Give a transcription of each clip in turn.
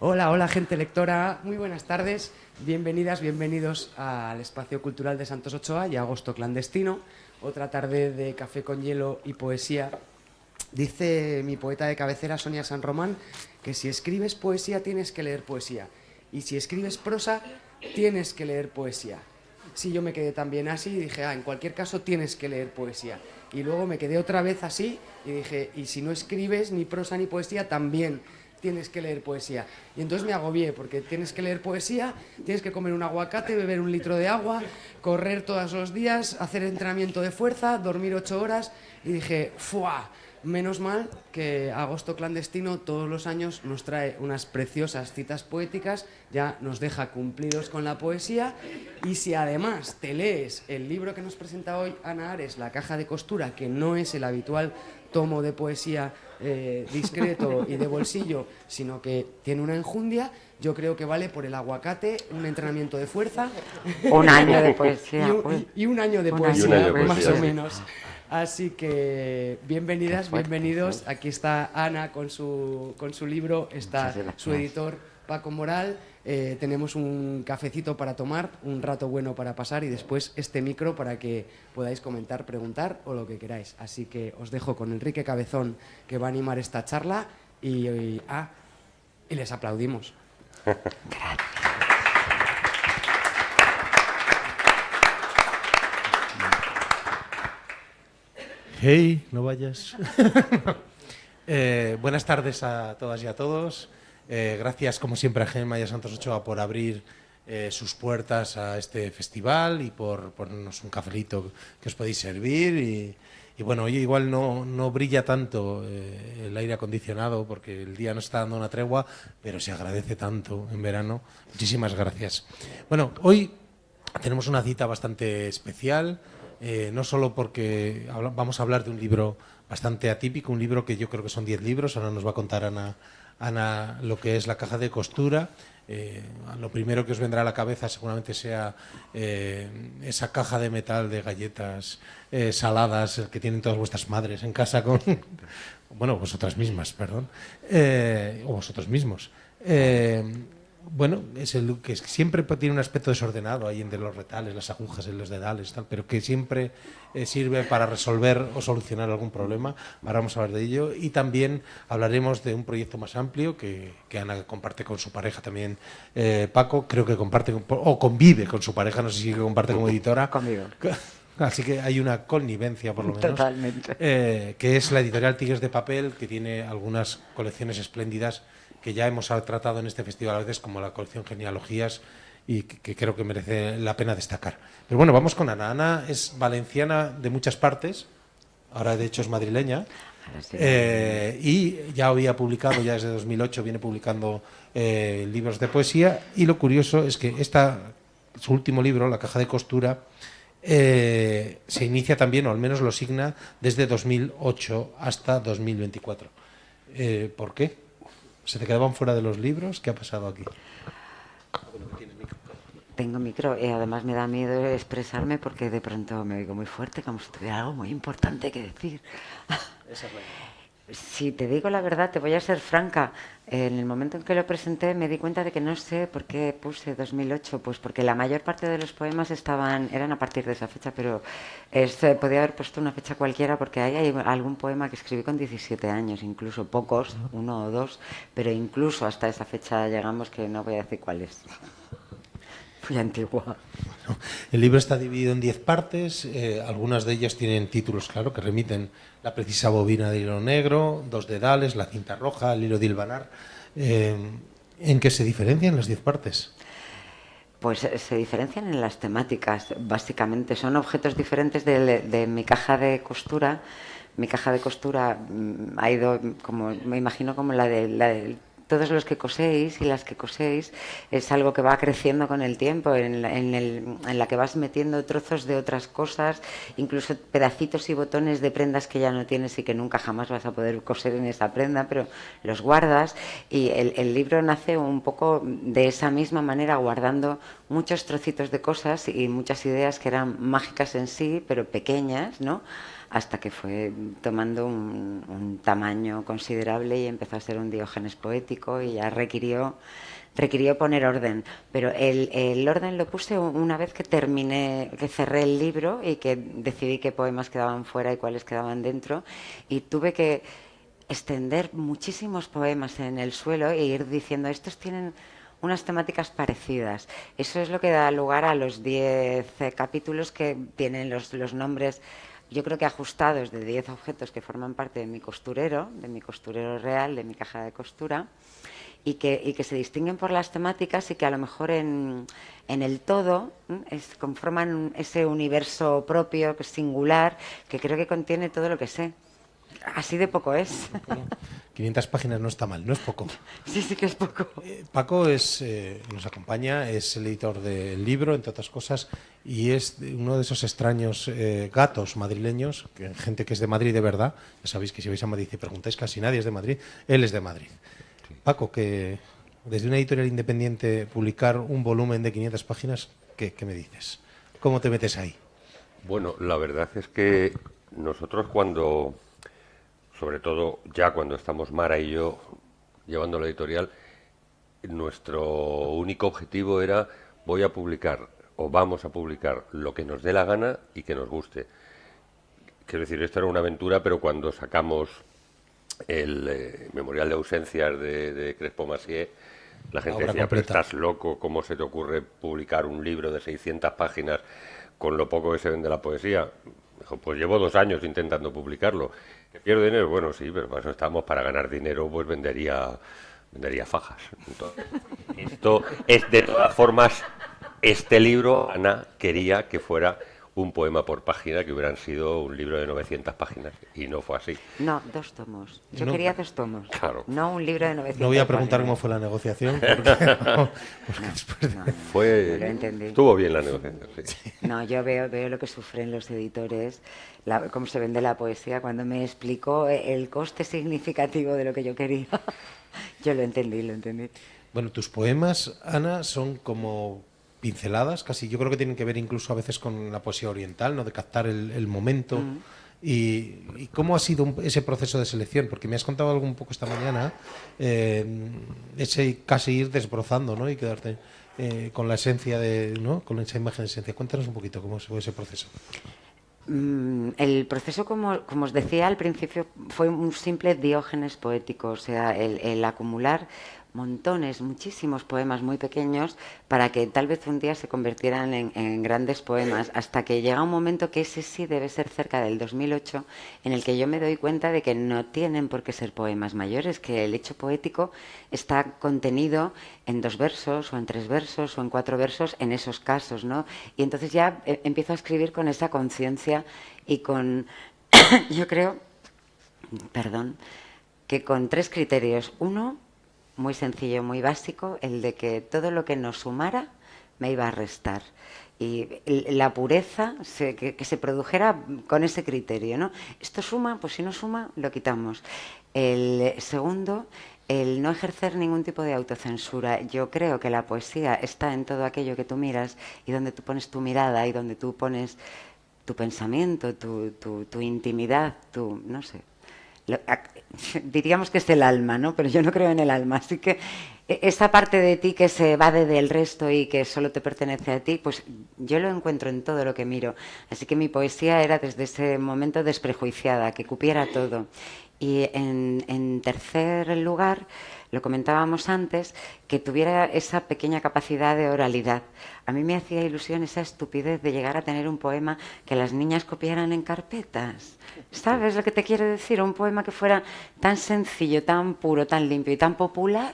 Hola, hola gente lectora, muy buenas tardes, bienvenidas, bienvenidos al Espacio Cultural de Santos Ochoa y Agosto Clandestino, otra tarde de café con hielo y poesía. Dice mi poeta de cabecera, Sonia San Román, que si escribes poesía tienes que leer poesía y si escribes prosa tienes que leer poesía. Sí, yo me quedé también así y dije, en cualquier caso tienes que leer poesía. Y luego me quedé otra vez así y dije, y si no escribes ni prosa ni poesía, también tienes que leer poesía. Y entonces me agobié, porque tienes que leer poesía, tienes que comer un aguacate, beber 1 litro de agua, correr todos los días, hacer entrenamiento de fuerza, dormir 8 horas, y dije, ¡fua! Menos mal que Agosto Clandestino todos los años nos trae unas preciosas citas poéticas, ya nos deja cumplidos con la poesía, y si además te lees el libro que nos presenta hoy Ana Ares, La caja de costura, que no es el habitual tomo de poesía discreto y de bolsillo, sino que tiene una enjundia, yo creo que vale por el aguacate, un entrenamiento de fuerza Un año de poesía. y un año de Un poesía, año de más poesía, o sí. menos. Así que bienvenidas, fuerte, bienvenidos. sí. Aquí está Ana con su libro, está su editor Paco Moral. Tenemos un cafecito para tomar, un rato bueno para pasar y después este micro para que podáis comentar, preguntar o lo que queráis. Así que os dejo con Enrique Cabezón, que va a animar esta charla y les aplaudimos. Gracias. Hey, no vayas. Buenas tardes a todas y a todos. Gracias, como siempre, a Gemma y a Santos Ochoa por abrir sus puertas a este festival y por ponernos un cafelito que os podéis servir. Y bueno, hoy igual no brilla tanto el aire acondicionado porque el día nos está dando una tregua, pero se agradece tanto en verano. Muchísimas gracias. Bueno, hoy tenemos una cita bastante especial. No solo porque vamos a hablar de un libro bastante atípico, un libro que yo creo que son 10 libros, ahora nos va a contar Ana lo que es La caja de costura. Lo primero que os vendrá a la cabeza seguramente sea esa caja de metal de galletas saladas que tienen todas vuestras madres en casa con... bueno, vosotras mismas, perdón. O vosotros mismos. Bueno, es el que siempre tiene un aspecto desordenado ahí entre los retales, las agujas en los dedales, tal, pero que siempre sirve para resolver o solucionar algún problema. Ahora vamos a hablar de ello. Y también hablaremos de un proyecto más amplio que Ana comparte con su pareja también, Paco. Creo que comparte o convive con su pareja, no sé si comparte como editora. Conmigo. Así que hay una connivencia, por lo menos. Totalmente. Que es la editorial Tigres de Papel, que tiene algunas colecciones espléndidas que ya hemos tratado en este festival a veces, como la colección Genealogías, y que creo que merece la pena destacar. Pero bueno, vamos con Ana. Ana es valenciana de muchas partes, ahora de hecho es madrileña, y ya había publicado, ya desde 2008 viene publicando libros de poesía, y lo curioso es que su último libro, La caja de costura, se inicia también, o al menos lo signa, desde 2008 hasta 2024. ¿Por qué? ¿Se te quedaban fuera de los libros? ¿Qué ha pasado aquí? Tengo micro y además me da miedo expresarme porque de pronto me oigo muy fuerte, como si tuviera algo muy importante que decir. Esa es la idea. Si te digo la verdad, te voy a ser franca. En el momento en que lo presenté me di cuenta de que no sé por qué puse 2008, pues porque la mayor parte de los poemas eran a partir de esa fecha, pero podía haber puesto una fecha cualquiera porque hay algún poema que escribí con 17 años, incluso pocos, 1 o 2, pero incluso hasta esa fecha llegamos que no voy a decir cuál es. Fui antigua. Bueno, el libro está dividido en 10 partes, algunas de ellas tienen títulos, claro, que remiten: La precisa bobina de hilo negro, Dos dedales, La cinta roja, El hilo de hilvanar. ¿En qué se diferencian las 10 partes? Pues se diferencian en las temáticas, básicamente. Son objetos diferentes de mi caja de costura. Mi caja de costura ha ido, como me imagino, como la de todos los que coséis y las que coséis, es algo que va creciendo con el tiempo, en la que vas metiendo trozos de otras cosas, incluso pedacitos y botones de prendas que ya no tienes y que nunca jamás vas a poder coser en esa prenda, pero los guardas, y el libro nace un poco de esa misma manera, guardando muchos trocitos de cosas y muchas ideas que eran mágicas en sí, pero pequeñas, ¿no?, hasta que fue tomando un tamaño considerable y empezó a ser un Diógenes poético y ya requirió poner orden, pero el orden lo puse una vez que terminé, que cerré el libro y que decidí qué poemas quedaban fuera y cuáles quedaban dentro, y tuve que extender muchísimos poemas en el suelo e ir diciendo, estos tienen unas temáticas parecidas. Eso es lo que da lugar a los 10 capítulos que tienen los nombres, yo creo que ajustados, de 10 objetos que forman parte de mi costurero real, de mi caja de costura, y que se distinguen por las temáticas y que a lo mejor en el todo conforman ese universo propio, que es singular, que creo que contiene todo lo que sé. Así de poco es. 500 páginas no está mal, no es poco. Sí, sí que es poco. Paco nos acompaña, es el editor del libro, entre otras cosas, y es uno de esos extraños gatos madrileños, gente que es de Madrid de verdad. Ya sabéis que si vais a Madrid y preguntáis, casi nadie es de Madrid. Él es de Madrid. Paco, que desde una editorial independiente publicar un volumen de 500 páginas, ¿qué me dices? ¿Cómo te metes ahí? Bueno, la verdad es que nosotros sobre todo ya cuando estamos Mara y yo llevando la editorial, nuestro único objetivo era voy a publicar o vamos a publicar lo que nos dé la gana y que nos guste. Quiero decir, esto era una aventura, pero cuando sacamos el memorial de ausencias de Crespo Massieu, la gente decía, pero estás loco, ¿cómo se te ocurre publicar un libro de 600 páginas con lo poco que se vende la poesía? Dijo, pues llevo 2 años intentando publicarlo. ¿Que pierdo dinero? Bueno, sí, pero para eso estamos, para ganar dinero pues vendería fajas. Entonces, esto es, de todas formas, este libro, Ana quería que fuera un poema por página, que hubieran sido un libro de 900 páginas, y no fue así. No, 2 tomos. Yo quería 2 tomos. Claro. No un libro de 900 páginas. No voy a preguntar cómo fue la negociación, porque después estuvo bien la negociación, sí. No, yo veo lo que sufren los editores, cómo se vende la poesía. Cuando me explicó el coste significativo de lo que yo quería, yo lo entendí. Bueno, tus poemas, Ana, son como pinceladas, casi yo creo que tienen que ver incluso a veces con la poesía oriental, ¿no? De captar el momento. ¿Y cómo ha sido ese proceso de selección? Porque me has contado algo un poco esta mañana, ese casi ir desbrozando, ¿no? Y quedarte con la esencia ¿no? Con esa imagen de esencia. Cuéntanos un poquito cómo fue ese proceso. El proceso, como os decía al principio, fue un simple Diógenes poético, o sea, el acumular muchísimos poemas muy pequeños para que tal vez un día se convirtieran en grandes poemas, hasta que llega un momento que ese sí debe ser cerca del 2008, en el que yo me doy cuenta de que no tienen por qué ser poemas mayores, que el hecho poético está contenido en 2 versos o en 3 versos o en 4 versos en esos casos, ¿no? Y entonces ya empiezo a escribir con esa conciencia y con, yo creo, que con 3 criterios. Uno, muy sencillo, muy básico, el de que todo lo que no sumara me iba a restar. Y la pureza que se produjera con ese criterio, ¿no? Esto suma, pues si no suma, lo quitamos. El segundo, el no ejercer ningún tipo de autocensura. Yo creo que la poesía está en todo aquello que tú miras y donde tú pones tu mirada y donde tú pones tu pensamiento, tu intimidad, no sé. Diríamos que es el alma, ¿no? Pero yo no creo en el alma, así que esa parte de ti que se evade del resto y que solo te pertenece a ti, pues yo lo encuentro en todo lo que miro. Así que mi poesía era desde ese momento desprejuiciada, que cupiera todo. Y en tercer lugar, lo comentábamos antes, que tuviera esa pequeña capacidad de oralidad. A mí me hacía ilusión esa estupidez de llegar a tener un poema que las niñas copiaran en carpetas. ¿Sabes lo que te quiero decir? Un poema que fuera tan sencillo, tan puro, tan limpio y tan popular,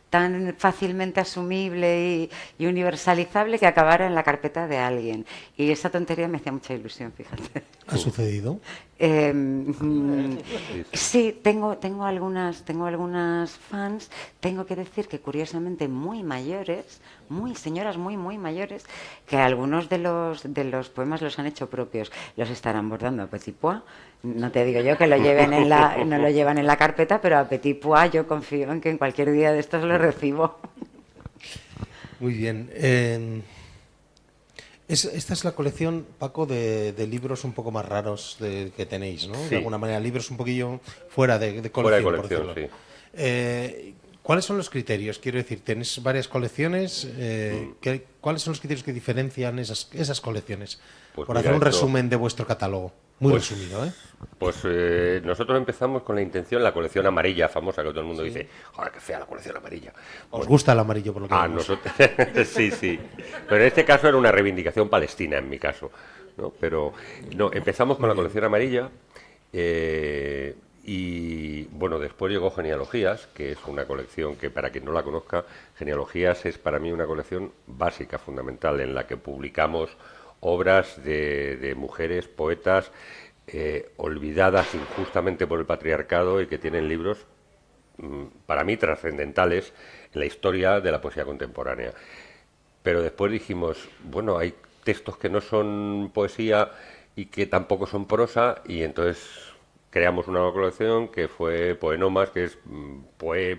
tan fácilmente asumible y universalizable, que acabara en la carpeta de alguien. Y esa tontería me hacía mucha ilusión, fíjate. ¿Ha sucedido? Sí, tengo algunas fans, tengo que decir que curiosamente muy mayores, señoras muy mayores, que algunos de los poemas los han hecho propios, los estarán bordando a Petit Pois. No te digo yo que no lo llevan en la carpeta, pero a Petit Pois yo confío en que en cualquier día de estos lo recibo. Muy bien. Esta es la colección, Paco, de libros un poco más raros que tenéis, ¿no? Sí. De alguna manera, libros un poquillo fuera de colección. Fuera de por colección, decirlo. sí. ¿Cuáles son los criterios? Quiero decir, tenéis varias colecciones. ¿Cuáles son los criterios que diferencian esas colecciones? Pues por mira, hacer un esto- resumen de vuestro catálogo. Muy Pues- resumido, ¿eh? Pues nosotros empezamos con la intención, la colección amarilla famosa, que todo el mundo dice, ¡joder, qué fea la colección amarilla! ¿Os gusta el amarillo por lo que A vemos? nosotros, sí, sí. Pero en este caso era una reivindicación palestina, en mi caso, ¿no? Pero no, empezamos con la colección amarilla y bueno, después llegó Genealogías, que es una colección que, para quien no la conozca, Genealogías es para mí una colección básica, fundamental, en la que publicamos obras de mujeres, poetas, olvidadas injustamente por el patriarcado y que tienen libros para mí trascendentales en la historia de la poesía contemporánea. Pero después dijimos, bueno, hay textos que no son poesía y que tampoco son prosa, y entonces creamos una nueva colección que fue Poenomas, que es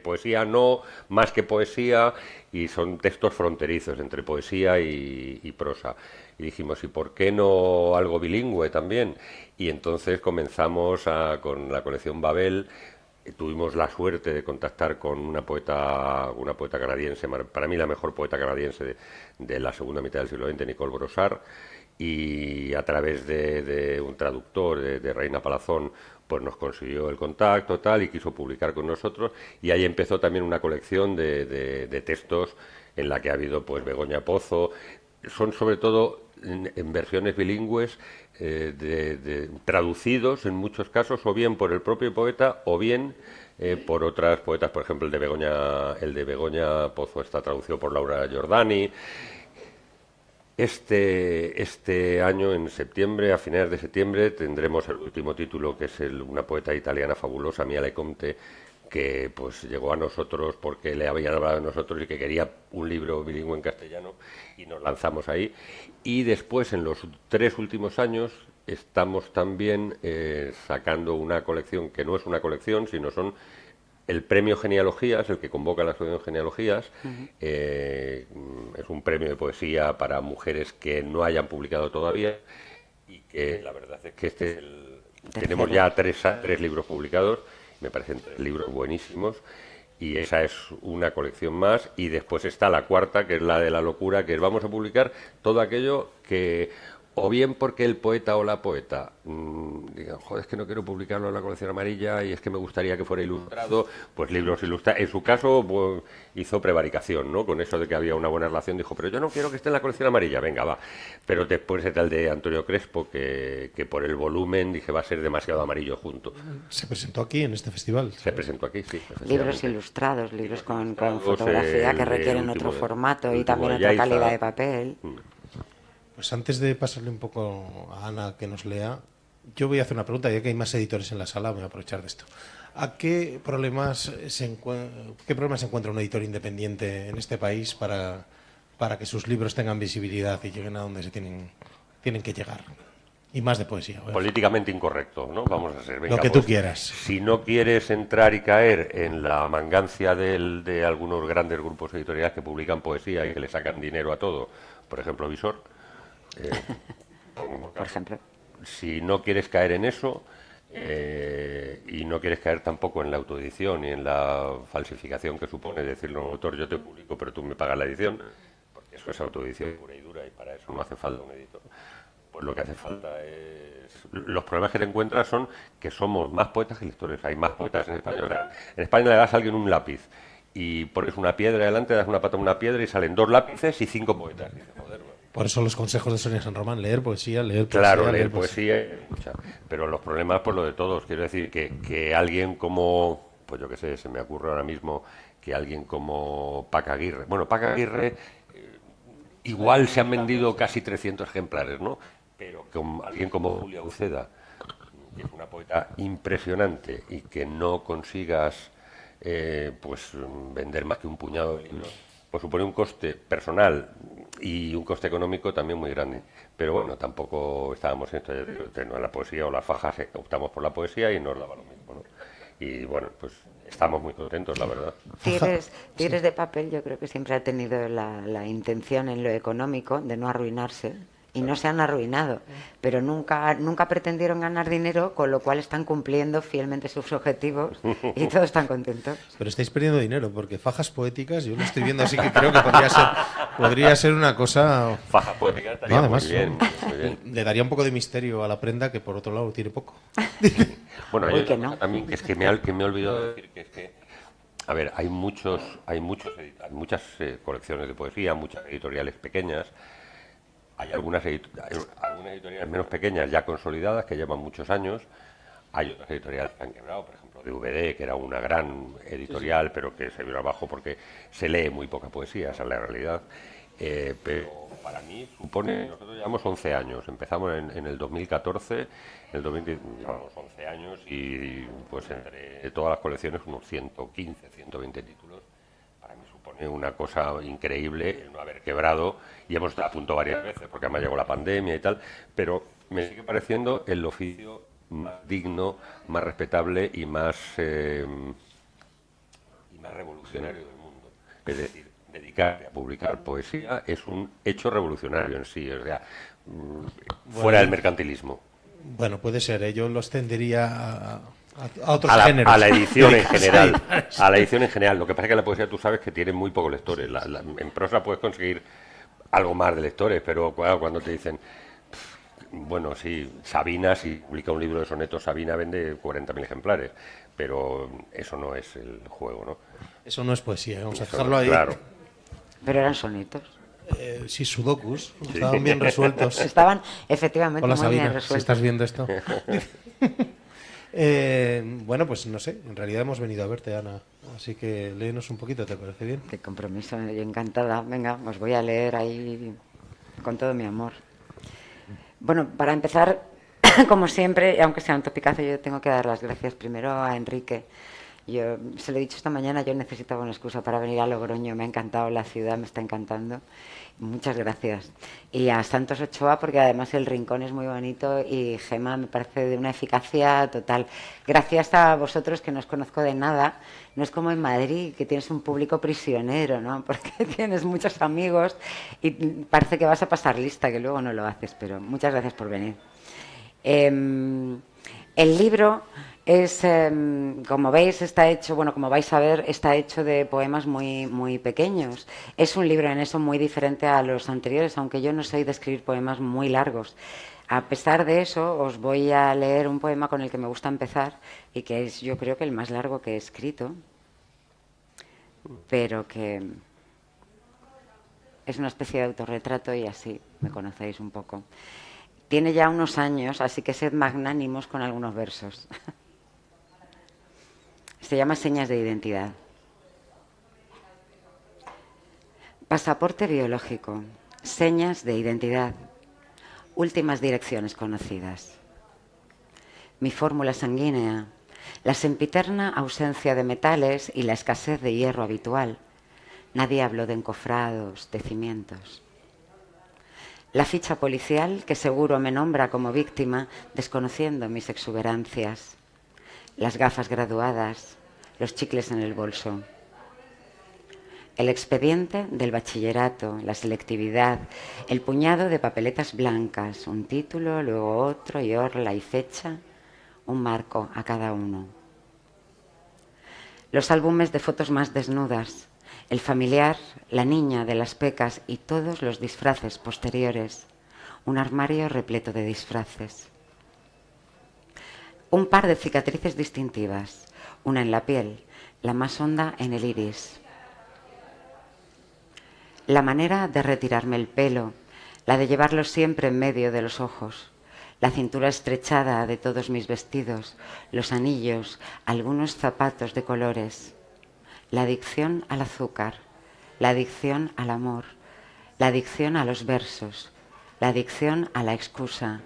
poesía no, más que poesía, y son textos fronterizos entre poesía y prosa. Y dijimos, ¿y por qué no algo bilingüe también? Y entonces comenzamos con la colección Babel. Tuvimos la suerte de contactar con una poeta canadiense, para mí la mejor poeta canadiense de la segunda mitad del siglo XX, Nicole Brossard, y a través de un traductor, de Reina Palazón, pues nos consiguió el contacto tal y quiso publicar con nosotros, y ahí empezó también una colección de textos en la que ha habido pues Begoña Pozo. Son sobre todo en versiones bilingües, traducidos en muchos casos o bien por el propio poeta o bien por otras poetas. Por ejemplo, el de Begoña Pozo está traducido por Laura Giordani. Este año, en septiembre, a finales de septiembre, tendremos el último título, que es una poeta italiana fabulosa, Mia Leconte, que pues llegó a nosotros porque le habían hablado de nosotros y que quería un libro bilingüe en castellano, y nos lanzamos ahí. Y después, en los 3 últimos años, estamos también sacando una colección que no es una colección, sino son el premio Genealogías, el que convoca la asociación Genealogías. Es un premio de poesía para mujeres que no hayan publicado todavía, y que la verdad es que tenemos ya tres libros publicados, me parecen 3 libros buenísimos, y esa es una colección más. Y después está la cuarta, que es la de la locura, que es vamos a publicar todo aquello que, o bien porque el poeta o la poeta digan, joder, es que no quiero publicarlo en la colección amarilla y es que me gustaría que fuera ilustrado, pues libros ilustrados. En su caso pues, hizo prevaricación, ¿no? Con eso de que había una buena relación, dijo, pero yo no quiero que esté en la colección amarilla, venga, va. Pero después está el de Antonio Crespo, que por el volumen dije va a ser demasiado amarillo junto. Se presentó aquí en este festival. Se presentó aquí, sí. Libros ilustrados, libros con ilustrados, fotografía que el requieren último otro formato el y también último de otra Yaiza. calidad de papel. Pues antes de pasarle un poco a Ana que nos lea, yo voy a hacer una pregunta, ya que hay más editores en la sala, voy a aprovechar de esto. ¿A qué problemas se encuentra un editor independiente en este país para que sus libros tengan visibilidad y lleguen a donde se tienen que llegar? Y más de poesía. ¿Verdad? Políticamente incorrecto, ¿no? Vamos a ser. Venga, Lo que tú quieras. Si no quieres entrar y caer en la mangancia de algunos grandes grupos editoriales que publican poesía y que le sacan dinero a todo, por ejemplo, Visor, Por ejemplo. si no quieres caer en eso y no quieres caer tampoco en la autoedición y en la falsificación que supone decirle a un autor, yo te publico pero tú me pagas la edición, porque eso es autoedición pura y dura y para eso no hace falta un editor. Pues lo que hace falta es... Los problemas que te encuentras son que somos más poetas que lectores. Hay más poetas en España. O sea, en España le das a alguien un lápiz y pones una piedra delante, das una pata a una piedra y salen 2 lápices y 5 poetas. Dices, joder, bueno. Por eso los consejos de Sonia San Román, leer poesía, leer poesía. Claro, leer poesía. Pero los problemas, pues lo de todos. Quiero decir que alguien como, pues yo qué sé, se me ocurre ahora mismo que alguien como Paca Aguirre. Bueno, Paca Aguirre igual se han vendido casi 300 ejemplares, ¿no? Pero con alguien como Julia Uceda, que es una poeta impresionante y que no consigas pues vender más que un puñado de libros, pues supone un coste personal y un coste económico también muy grande. Pero bueno, tampoco estábamos en esto de la poesía o las fajas, optamos por la poesía y nos daba lo mismo, ¿no? Y bueno, pues estamos muy contentos, la verdad. Tigres de Papel yo creo que siempre ha tenido la intención en lo económico de no arruinarse y no se han arruinado, pero nunca pretendieron ganar dinero, con lo cual están cumpliendo fielmente sus objetivos y todos están contentos. Pero estáis perdiendo dinero, porque fajas poéticas, yo lo estoy viendo así que creo que podría ser una cosa... Faja poética estaría además, muy bien, muy bien. Le daría un poco de misterio a la prenda, que por otro lado tiene poco. Bueno, Uy, hay que una no. cosa también que es que me he olvidado de decir, que es que, a ver, hay muchas colecciones de poesía, muchas editoriales pequeñas. Hay algunas editoriales menos pequeñas ya consolidadas que llevan muchos años. Hay otras editoriales que han quebrado, por ejemplo DVD, que era una gran editorial, pero que se vino abajo porque se lee muy poca poesía, esa es la realidad. Pero para mí supone, nosotros llevamos 11 años, empezamos en el 2014, en el 2010 llevamos 11 años y pues entre todas las colecciones unos 115, 120 títulos. Para mí supone una cosa increíble el no haber quebrado, y hemos estado a punto varias veces porque además llegó la pandemia y tal, pero me sigue pareciendo el oficio más digno, más respetable y más revolucionario del mundo. Es decir, dedicarte a publicar poesía es un hecho revolucionario en sí, o sea, fuera del mercantilismo. Bueno, puede ser, yo lo extendería a otros géneros. A la edición en general. A la edición en general. Lo que pasa es que la poesía, tú sabes que tiene muy pocos lectores. En prosa puedes conseguir algo más de lectores, pero claro, cuando te dicen, bueno, sí, Sabina, si publica un libro de sonetos, Sabina vende 40.000 ejemplares, pero eso no es el juego, ¿no? Eso no es poesía, vamos a Eso dejarlo no, ahí. claro. Pero eran sonetos. Sí, sudokus, estaban bien resueltos. Estaban efectivamente Hola muy bien Sabina, si resueltos. estás viendo esto. Bueno, pues no sé, en realidad hemos venido a verte, Ana, así que léenos un poquito, ¿te parece bien? Qué compromiso, yo encantada. Venga, os voy a leer ahí con todo mi amor. Bueno, para empezar, como siempre, y aunque sea un topicazo, yo tengo que dar las gracias primero a Enrique. Yo se lo he dicho esta mañana, yo necesitaba una excusa para venir a Logroño, me ha encantado la ciudad, me está encantando. Muchas gracias. Y a Santos Ochoa, porque además el rincón es muy bonito y Gema me parece de una eficacia total. Gracias a vosotros, que no os conozco de nada. No es como en Madrid, que tienes un público prisionero, ¿no? Porque tienes muchos amigos y parece que vas a pasar lista, que luego no lo haces, pero muchas gracias por venir. El libro es, como veis, está hecho, bueno, como vais a ver, está hecho de poemas muy, muy pequeños. Es un libro en eso muy diferente a los anteriores, aunque yo no soy de escribir poemas muy largos. A pesar de eso, os voy a leer un poema con el que me gusta empezar y que es, yo creo que el más largo que he escrito, pero que es una especie de autorretrato y así me conocéis un poco. Tiene ya unos años, así que sed magnánimos con algunos versos. Se llama Señas de identidad. Pasaporte biológico, señas de identidad, últimas direcciones conocidas. Mi fórmula sanguínea, la sempiterna ausencia de metales y la escasez de hierro habitual. Nadie habló de encofrados, de cimientos. La ficha policial, que seguro me nombra como víctima, desconociendo mis exuberancias. Las gafas graduadas, los chicles en el bolso. El expediente del bachillerato, la selectividad, el puñado de papeletas blancas, un título, luego otro y orla y fecha, un marco a cada uno. Los álbumes de fotos más desnudas, el familiar, la niña de las pecas y todos los disfraces posteriores. Un armario repleto de disfraces. Un par de cicatrices distintivas, una en la piel, la más honda en el iris. La manera de retirarme el pelo, la de llevarlo siempre en medio de los ojos, la cintura estrechada de todos mis vestidos, los anillos, algunos zapatos de colores, la adicción al azúcar, la adicción al amor, la adicción a los versos, la adicción a la excusa,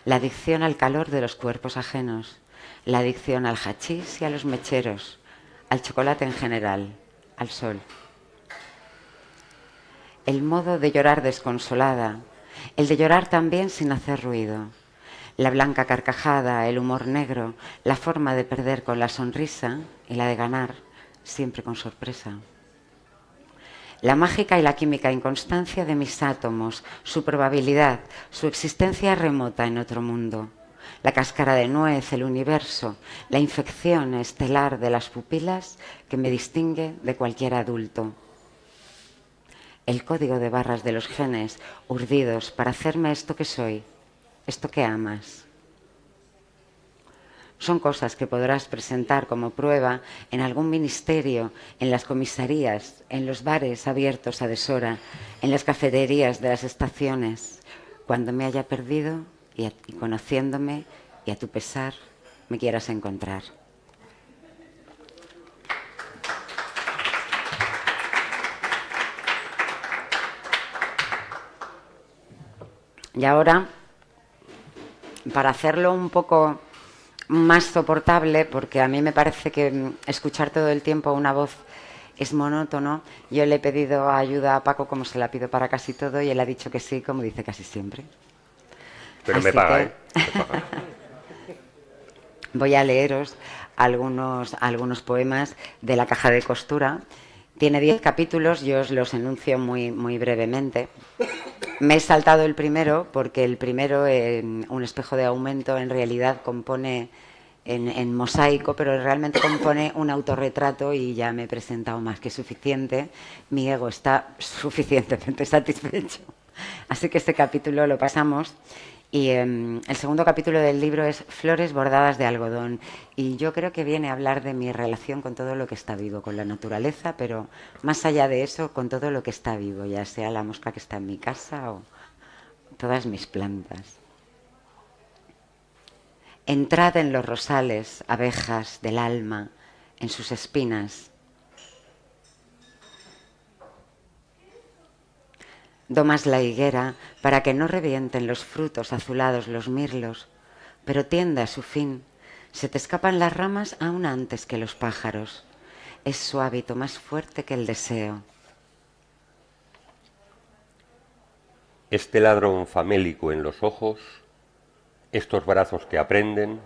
la adicción al calor de los cuerpos ajenos, la adicción al hachís y a los mecheros, al chocolate en general, al sol. El modo de llorar desconsolada, el de llorar también sin hacer ruido, la blanca carcajada, el humor negro, la forma de perder con la sonrisa y la de ganar siempre con sorpresa. La mágica y la química inconstancia de mis átomos, su probabilidad, su existencia remota en otro mundo. La cáscara de nuez, el universo, la infección estelar de las pupilas que me distingue de cualquier adulto. El código de barras de los genes urdidos para hacerme esto que soy, esto que amas. Son cosas que podrás presentar como prueba en algún ministerio, en las comisarías, en los bares abiertos a deshora, en las cafeterías de las estaciones, cuando me haya perdido y conociéndome y a tu pesar me quieras encontrar. Y ahora, para hacerlo un poco más soportable, porque a mí me parece que escuchar todo el tiempo una voz es monótono, yo le he pedido ayuda a Paco como se la pido para casi todo y él ha dicho que sí, como dice casi siempre. Pero Así me paga, que ¿eh? Me paga. voy a leeros algunos poemas de La caja de costura. Tiene 10 capítulos, yo os los enuncio muy, muy brevemente. Me he saltado el primero porque el primero, un espejo de aumento, en realidad compone en mosaico, pero realmente compone un autorretrato y ya me he presentado más que suficiente. Mi ego está suficientemente satisfecho. Así que este capítulo lo pasamos. Y el segundo capítulo del libro es Flores bordadas de algodón. Y yo creo que viene a hablar de mi relación con todo lo que está vivo, con la naturaleza, pero más allá de eso, con todo lo que está vivo, ya sea la mosca que está en mi casa o todas mis plantas. Entrad en los rosales, abejas del alma, en sus espinas. Domas la higuera para que no revienten los frutos azulados los mirlos, pero tiende a su fin. Se te escapan las ramas aún antes que los pájaros. Es su hábito más fuerte que el deseo. Este ladrón famélico en los ojos, estos brazos que aprenden,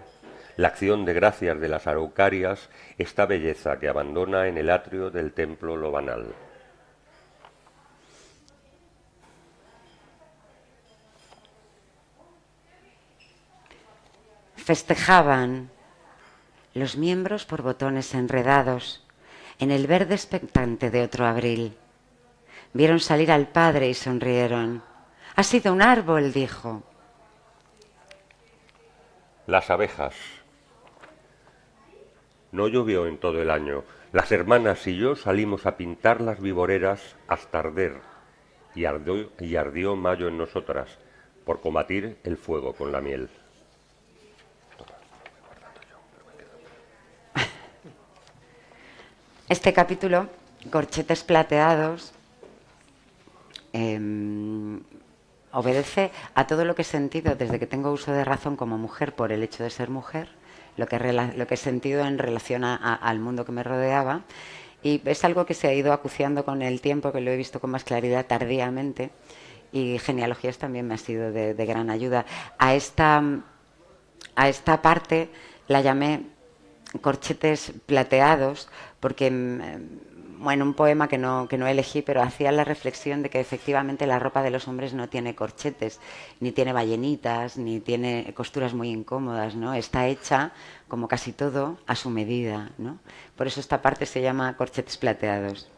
la acción de gracias de las araucarias, esta belleza que abandona en el atrio del templo lo banal. Festejaban los miembros por botones enredados en el verde expectante de otro abril. Vieron salir al padre y sonrieron. «Ha sido un árbol», dijo. Las abejas. No llovió en todo el año. Las hermanas y yo salimos a pintar las viboreras hasta arder, y ardió mayo en nosotras, por combatir el fuego con la miel. Este capítulo, Corchetes plateados, obedece a todo lo que he sentido desde que tengo uso de razón como mujer por el hecho de ser mujer, lo que he sentido en relación al mundo que me rodeaba, y es algo que se ha ido acuciando con el tiempo, que lo he visto con más claridad tardíamente, y genealogías también me ha sido de gran ayuda. A esta parte la llamé Corchetes plateados porque, bueno, un poema que no elegí, pero hacía la reflexión de que efectivamente la ropa de los hombres no tiene corchetes, ni tiene ballenitas, ni tiene costuras muy incómodas, ¿no? Está hecha, como casi todo, a su medida, ¿no? Por eso esta parte se llama Corchetes plateados.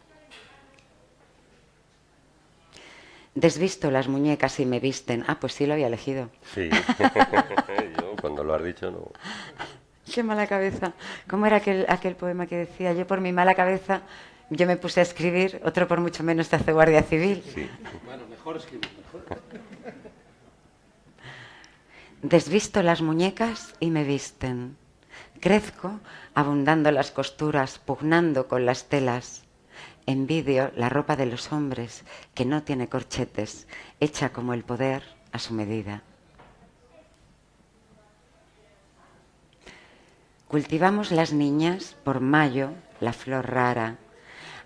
Desvisto las muñecas y me visten. Ah, pues sí lo había elegido. Sí, yo cuando lo has dicho no. Qué mala cabeza. ¿Cómo era aquel poema que decía? Yo por mi mala cabeza, yo me puse a escribir, otro por mucho menos te hace guardia civil. Sí. Bueno, mejor escribir, mejor. Desvisto las muñecas y me visten. Crezco, abundando las costuras, pugnando con las telas. Envidio la ropa de los hombres, que no tiene corchetes, hecha como el poder a su medida. Cultivamos las niñas por mayo la flor rara,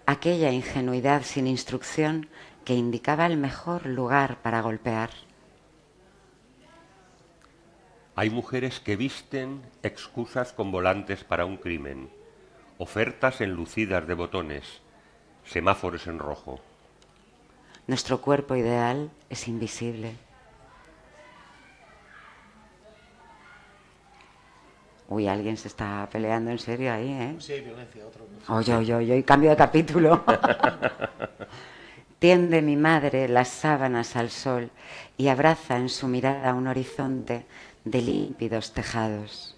aquella ingenuidad sin instrucción que indicaba el mejor lugar para golpear. Hay mujeres que visten excusas con volantes para un crimen, ofertas enlucidas de botones, semáforos en rojo. Nuestro cuerpo ideal es invisible. Uy, alguien se está peleando en serio ahí, ¿eh? Sí, hay violencia, otro. Oye, cambio de capítulo. Tiende mi madre las sábanas al sol y abraza en su mirada un horizonte de límpidos tejados.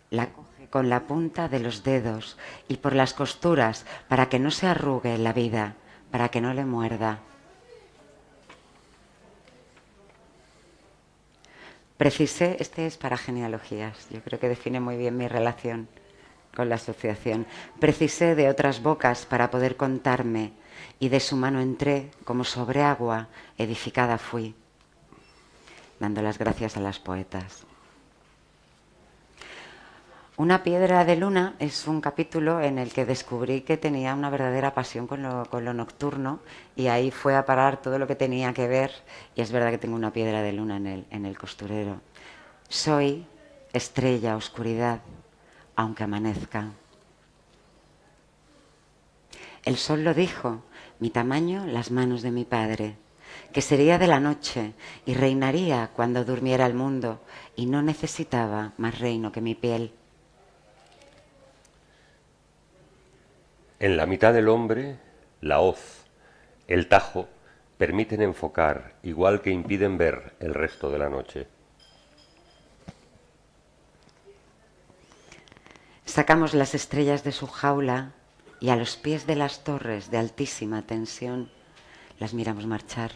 La coge con la punta de los dedos y por las costuras para que no se arrugue la vida, para que no le muerda. Precisé, este es para genealogías, yo creo que define muy bien mi relación con la asociación. Precisé de otras bocas para poder contarme y de su mano entré, como sobre agua, edificada fui, dando las gracias a las poetas. Una piedra de luna es un capítulo en el que descubrí que tenía una verdadera pasión con lo nocturno y ahí fue a parar todo lo que tenía que ver y es verdad que tengo una piedra de luna en el costurero. Soy estrella, oscuridad, aunque amanezca. El sol lo dijo, mi tamaño, las manos de mi padre, que sería de la noche y reinaría cuando durmiera el mundo y no necesitaba más reino que mi piel. En la mitad del hombre, la hoz, el tajo, permiten enfocar, igual que impiden ver el resto de la noche. Sacamos las estrellas de su jaula y a los pies de las torres de altísima tensión las miramos marchar.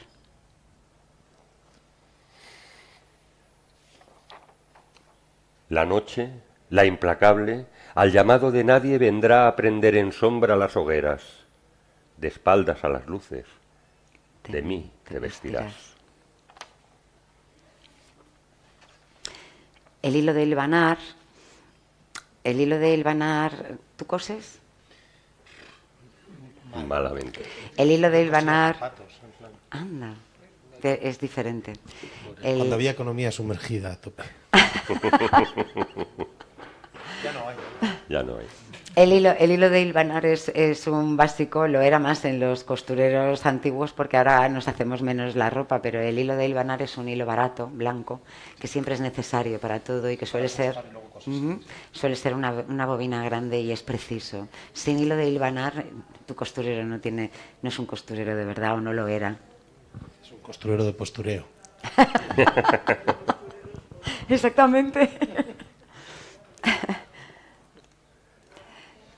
La noche, la implacable, al llamado de nadie vendrá a prender en sombra las hogueras. De espaldas a las luces, de mí te vestirás. El hilo de hilvanar, ¿tú coses? Malamente. El hilo de hilvanar, anda, es diferente. Cuando había economía sumergida a tope. Ya no hay. El hilo de hilvanar es un básico, lo era más en los costureros antiguos porque ahora nos hacemos menos la ropa, pero el hilo de hilvanar es un hilo barato, blanco, que siempre es necesario para todo y que suele ser una bobina grande y es preciso. Sin hilo de hilvanar, tu costurero no es un costurero de verdad o no lo era. Es un costurero de postureo. Exactamente.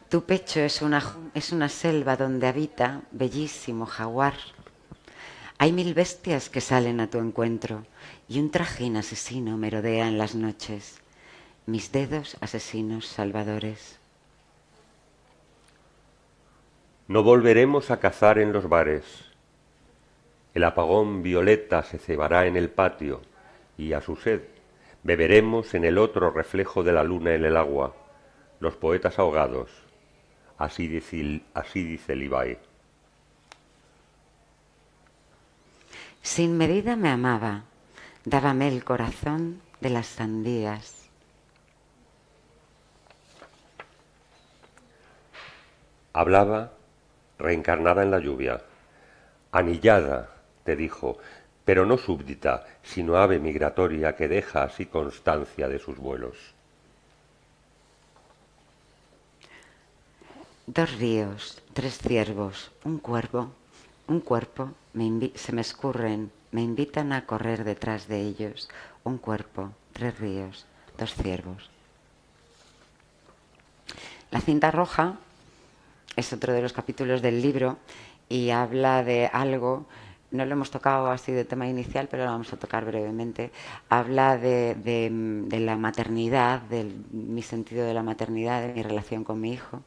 Tu pecho es una selva donde habita bellísimo jaguar. Hay 1000 bestias que salen a tu encuentro y un trajín asesino merodea en las noches. Mis dedos asesinos salvadores. No volveremos a cazar en los bares. El apagón violeta se cebará en el patio y a su sed beberemos en el otro reflejo de la luna en el agua. Los poetas ahogados. Así dice Levi. Sin medida me amaba, dábame el corazón de las sandías. Hablaba, reencarnada en la lluvia. Anillada, te dijo, pero no súbdita, sino ave migratoria que deja así constancia de sus vuelos. 2 ríos, 3 ciervos, un cuervo, se me escurren, me invitan a correr detrás de ellos. Un cuerpo, 3 ríos, 2 ciervos. La cinta roja es otro de los capítulos del libro y habla de algo, no lo hemos tocado así de tema inicial, pero lo vamos a tocar brevemente. Habla de la maternidad, de mi sentido de la maternidad, de mi relación con mi hijo.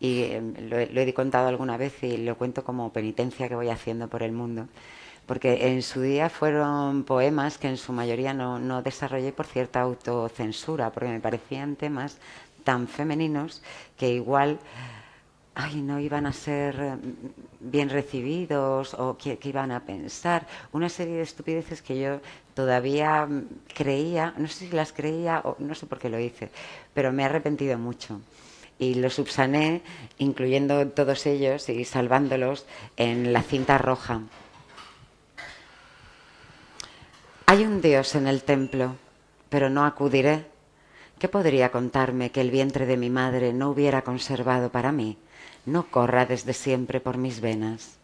Y lo he contado alguna vez y lo cuento como penitencia que voy haciendo por el mundo. Porque en su día fueron poemas que en su mayoría no desarrollé por cierta autocensura, porque me parecían temas tan femeninos que igual no iban a ser bien recibidos o que iban a pensar. Una serie de estupideces que yo todavía creía, no sé si las creía o no sé por qué lo hice, pero me he arrepentido mucho. y los subsané, incluyendo todos ellos y salvándolos en la cinta roja. Hay un Dios en el templo, pero no acudiré. ¿Qué podría contarme que el vientre de mi madre no hubiera conservado para mí? No corra desde siempre por mis venas.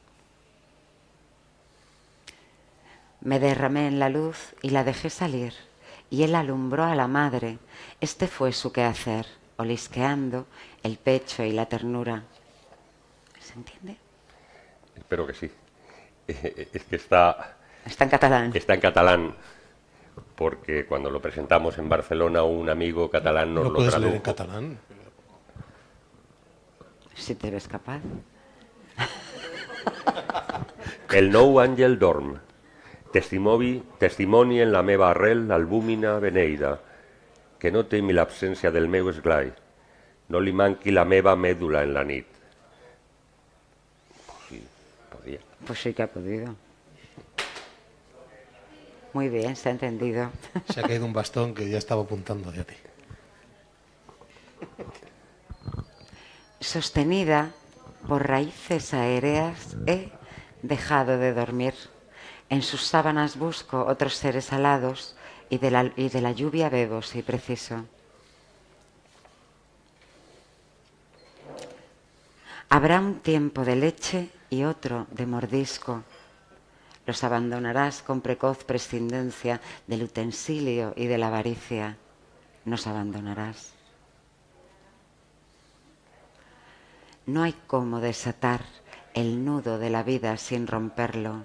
Me derramé en la luz y la dejé salir, y él alumbró a la madre. Este fue su quehacer, olisqueando el pecho y la ternura. ¿Se entiende? Espero que sí. Es que está en catalán. Está en catalán, porque cuando lo presentamos en Barcelona, un amigo catalán nos ¿No lo puedes tradujo. leer en catalán? Si te eres capaz. El nou àngel dorm. Testimoni en la meva arrel albúmina beneïda, que no temi l'absència del meu esglai, no li manqui la meva mèdula en la nit. Pues sí, podía. Pues sí que ha podido. Muy bien, se ha entendido. Se ha caído un bastón que ya estaba apuntando hacia ti. Sostenida por raíces aéreas, he dejado de dormir. En sus sábanas busco otros seres alados y de la lluvia bebo, si preciso. Habrá un tiempo de leche y otro de mordisco. Los abandonarás con precoz prescindencia del utensilio y de la avaricia. Nos abandonarás. No hay cómo desatar el nudo de la vida sin romperlo.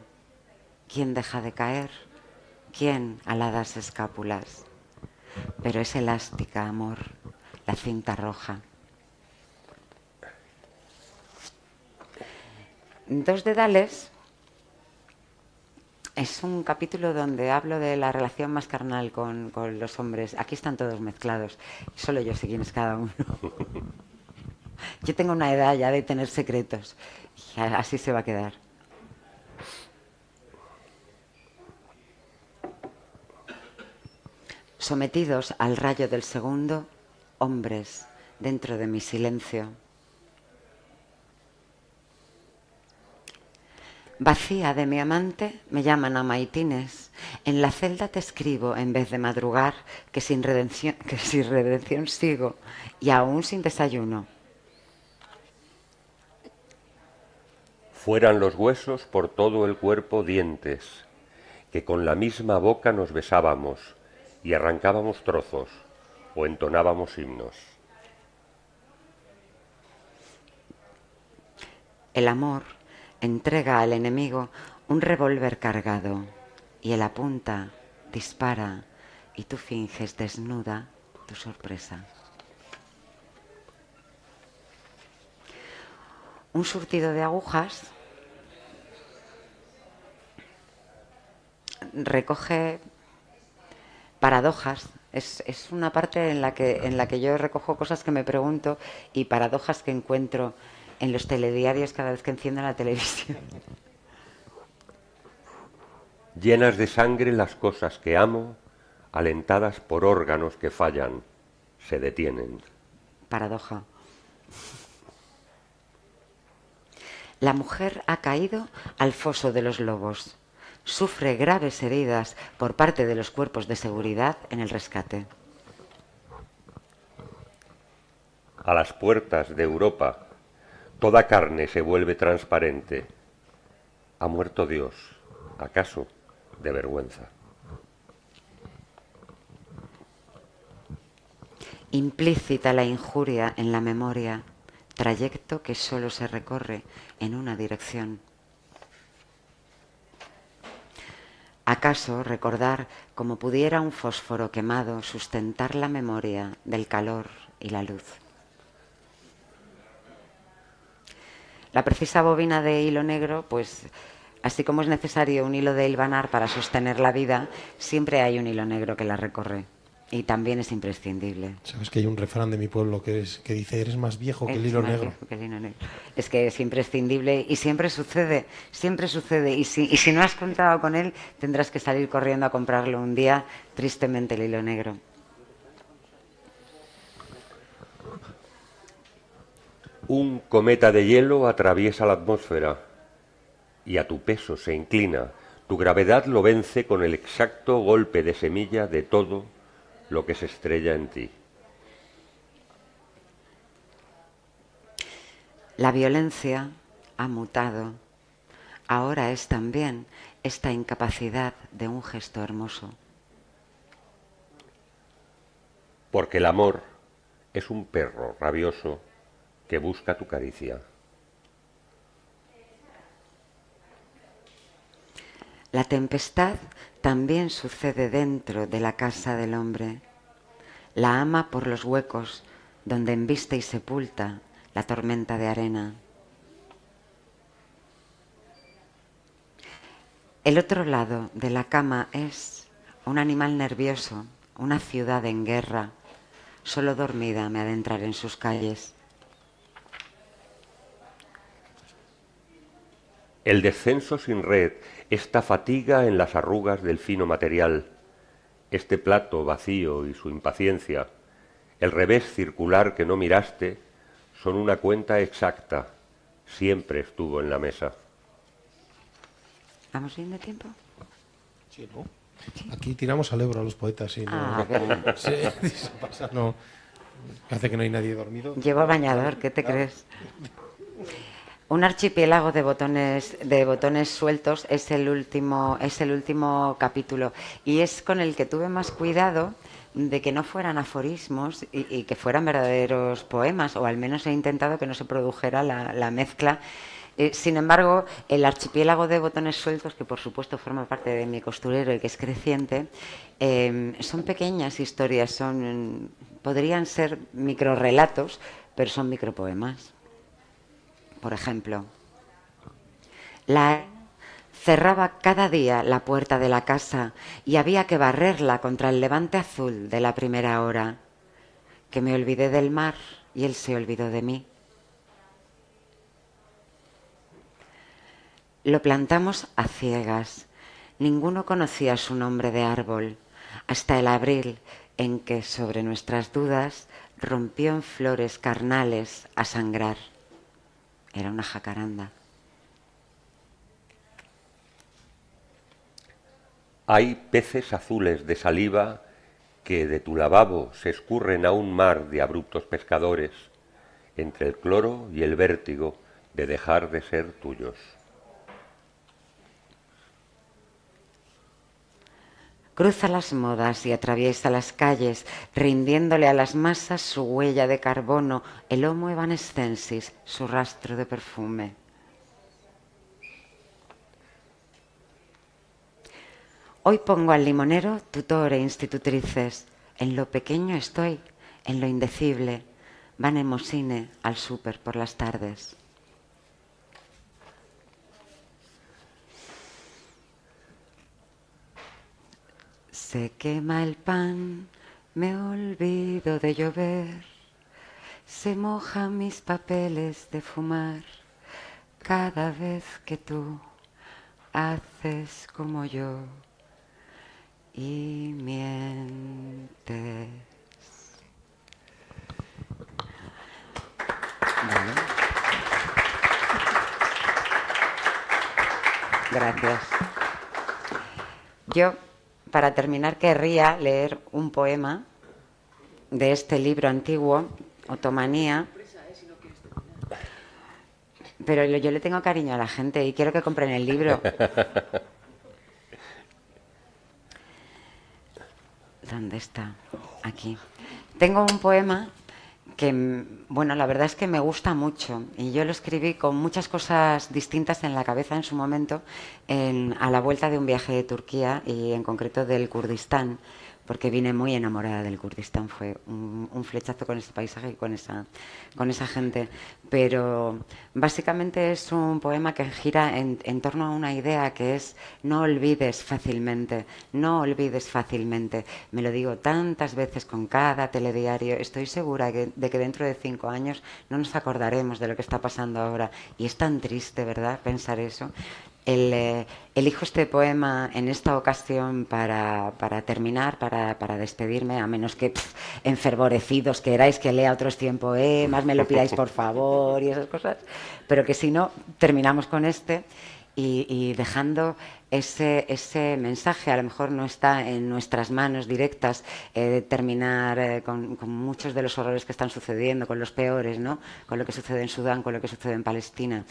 ¿Quién deja de caer? ¿Quién aladas escápulas? Pero es elástica, amor, la cinta roja. Dos dedales es un capítulo donde hablo de la relación más carnal con los hombres. Aquí están todos mezclados, solo yo sé quién es cada uno. Yo tengo una edad ya de tener secretos y así se va a quedar. Sometidos al rayo del segundo, hombres dentro de mi silencio. Vacía de mi amante, me llaman a maitines. En la celda te escribo en vez de madrugar, que sin redención sigo y aún sin desayuno. Fueran los huesos por todo el cuerpo dientes, que con la misma boca nos besábamos y arrancábamos trozos o entonábamos himnos. El amor entrega al enemigo un revólver cargado y él apunta, dispara y tú finges desnuda tu sorpresa. Un surtido de agujas recoge paradojas. Es una parte en la que yo recojo cosas que me pregunto y paradojas que encuentro en los telediarios cada vez que enciendo la televisión. Llenas de sangre las cosas que amo, alentadas por órganos que fallan, se detienen. Paradoja. La mujer ha caído al foso de los lobos. Sufre graves heridas por parte de los cuerpos de seguridad en el rescate. A las puertas de Europa, toda carne se vuelve transparente. Ha muerto Dios, ¿acaso de vergüenza? Implícita la injuria en la memoria, trayecto que solo se recorre en una dirección. ¿Acaso recordar como pudiera un fósforo quemado sustentar la memoria del calor y la luz? La precisa bobina de hilo negro, pues así como es necesario un hilo de hilvanar para sostener la vida, siempre hay un hilo negro que la recorre y también es imprescindible. ¿Sabes que hay un refrán de mi pueblo que dice, eres más viejo que el hilo negro? Que el hilo negro. Es que es imprescindible y siempre sucede. Y si no has contado con él, tendrás que salir corriendo a comprarlo un día, tristemente, el hilo negro. Un cometa de hielo atraviesa la atmósfera y a tu peso se inclina. Tu gravedad lo vence con el exacto golpe de semilla de todo lo que se estrella en ti. La violencia ha mutado. Ahora es también esta incapacidad de un gesto hermoso. Porque el amor es un perro rabioso que busca tu caricia. La tempestad también sucede dentro de la casa del hombre. La ama por los huecos donde embiste y sepulta la tormenta de arena. El otro lado de la cama es un animal nervioso, una ciudad en guerra. Solo dormida me adentraré en sus calles. El descenso sin red, esta fatiga en las arrugas del fino material, este plato vacío y su impaciencia, el revés circular que no miraste, son una cuenta exacta. Siempre estuvo en la mesa. ¿Vamos bien de tiempo? Sí, ¿no? Aquí tiramos al Ebro a los poetas. Y no, bien. sí, se pasa, no. Hace que no hay nadie dormido. Llevo bañador, ¿qué te crees? Un archipiélago de botones sueltos es el último capítulo y es con el que tuve más cuidado de que no fueran aforismos y que fueran verdaderos poemas, o al menos he intentado que no se produjera la mezcla. Sin embargo, el archipiélago de botones sueltos, que por supuesto forma parte de mi costurero y que es creciente, son pequeñas historias, podrían ser microrrelatos, pero son micropoemas. Por ejemplo, cerraba cada día la puerta de la casa y había que barrerla contra el levante azul de la primera hora, que me olvidé del mar y él se olvidó de mí. Lo plantamos a ciegas. Ninguno conocía su nombre de árbol, hasta el abril en que sobre nuestras dudas rompió en flores carnales a sangrar. Era una jacaranda. Hay peces azules de saliva que de tu lavabo se escurren a un mar de abruptos pescadores, entre el cloro y el vértigo de dejar de ser tuyos. Cruza las modas y atraviesa las calles, rindiéndole a las masas su huella de carbono, el homo evanescensis, su rastro de perfume. Hoy pongo al limonero tutor e institutrices. En lo pequeño estoy, en lo indecible. Van en mosine al súper por las tardes. Se quema el pan, me olvido de llover, se mojan mis papeles de fumar, cada vez que tú haces como yo y mientes. Vale. Gracias. Yo, para terminar, querría leer un poema de este libro antiguo, Otomanía. Pero yo le tengo cariño a la gente y quiero que compren el libro. ¿Dónde está? Aquí. Tengo un poema que, bueno, la verdad es que me gusta mucho y yo lo escribí con muchas cosas distintas en la cabeza en su momento a la vuelta de un viaje de Turquía y en concreto del Kurdistán, porque vine muy enamorada del Kurdistán, fue un flechazo con ese paisaje y con esa gente. Pero básicamente es un poema que gira en torno a una idea que es no olvides fácilmente, no olvides fácilmente. Me lo digo tantas veces con cada telediario, estoy segura de que dentro de 5 años no nos acordaremos de lo que está pasando ahora. Y es tan triste, ¿verdad?, pensar eso. Elijo este poema en esta ocasión para terminar, para despedirme, a menos que enfervorecidos queráis que lea otros 100 poemas, me lo pidáis por favor y esas cosas, pero que si no, terminamos con este y dejando ese mensaje. A lo mejor no está en nuestras manos directas terminar con muchos de los horrores que están sucediendo, con los peores, ¿no? Con lo que sucede en Sudán, con lo que sucede en Palestina.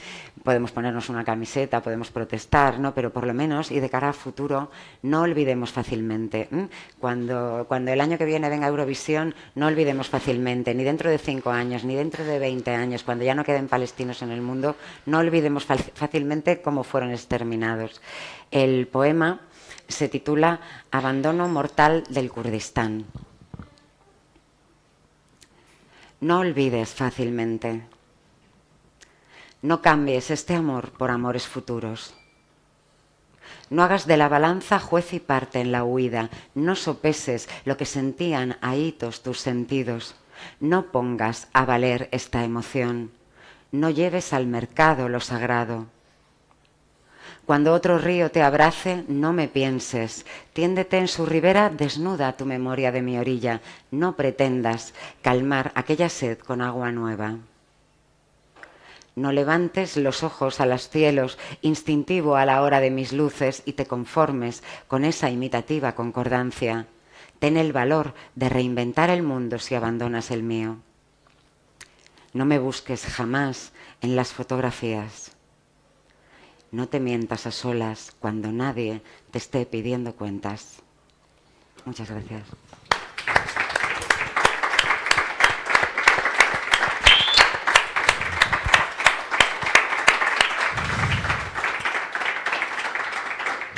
Podemos ponernos una camiseta, podemos protestar, ¿no? Pero por lo menos, y de cara a futuro, no olvidemos fácilmente. Cuando el año que viene venga Eurovisión, no olvidemos fácilmente, ni dentro de 5 años, ni dentro de 20 años, cuando ya no queden palestinos en el mundo, no olvidemos fácilmente cómo fueron exterminados. El poema se titula Abandono mortal del Kurdistán. No olvides fácilmente. No cambies este amor por amores futuros. No hagas de la balanza juez y parte en la huida. No sopeses lo que sentían a hitos tus sentidos. No pongas a valer esta emoción. No lleves al mercado lo sagrado. Cuando otro río te abrace, no me pienses. Tiéndete en su ribera, desnuda tu memoria de mi orilla. No pretendas calmar aquella sed con agua nueva. No levantes los ojos a los cielos, instintivo a la hora de mis luces, y te conformes con esa imitativa concordancia. Ten el valor de reinventar el mundo si abandonas el mío. No me busques jamás en las fotografías. No te mientas a solas cuando nadie te esté pidiendo cuentas. Muchas gracias.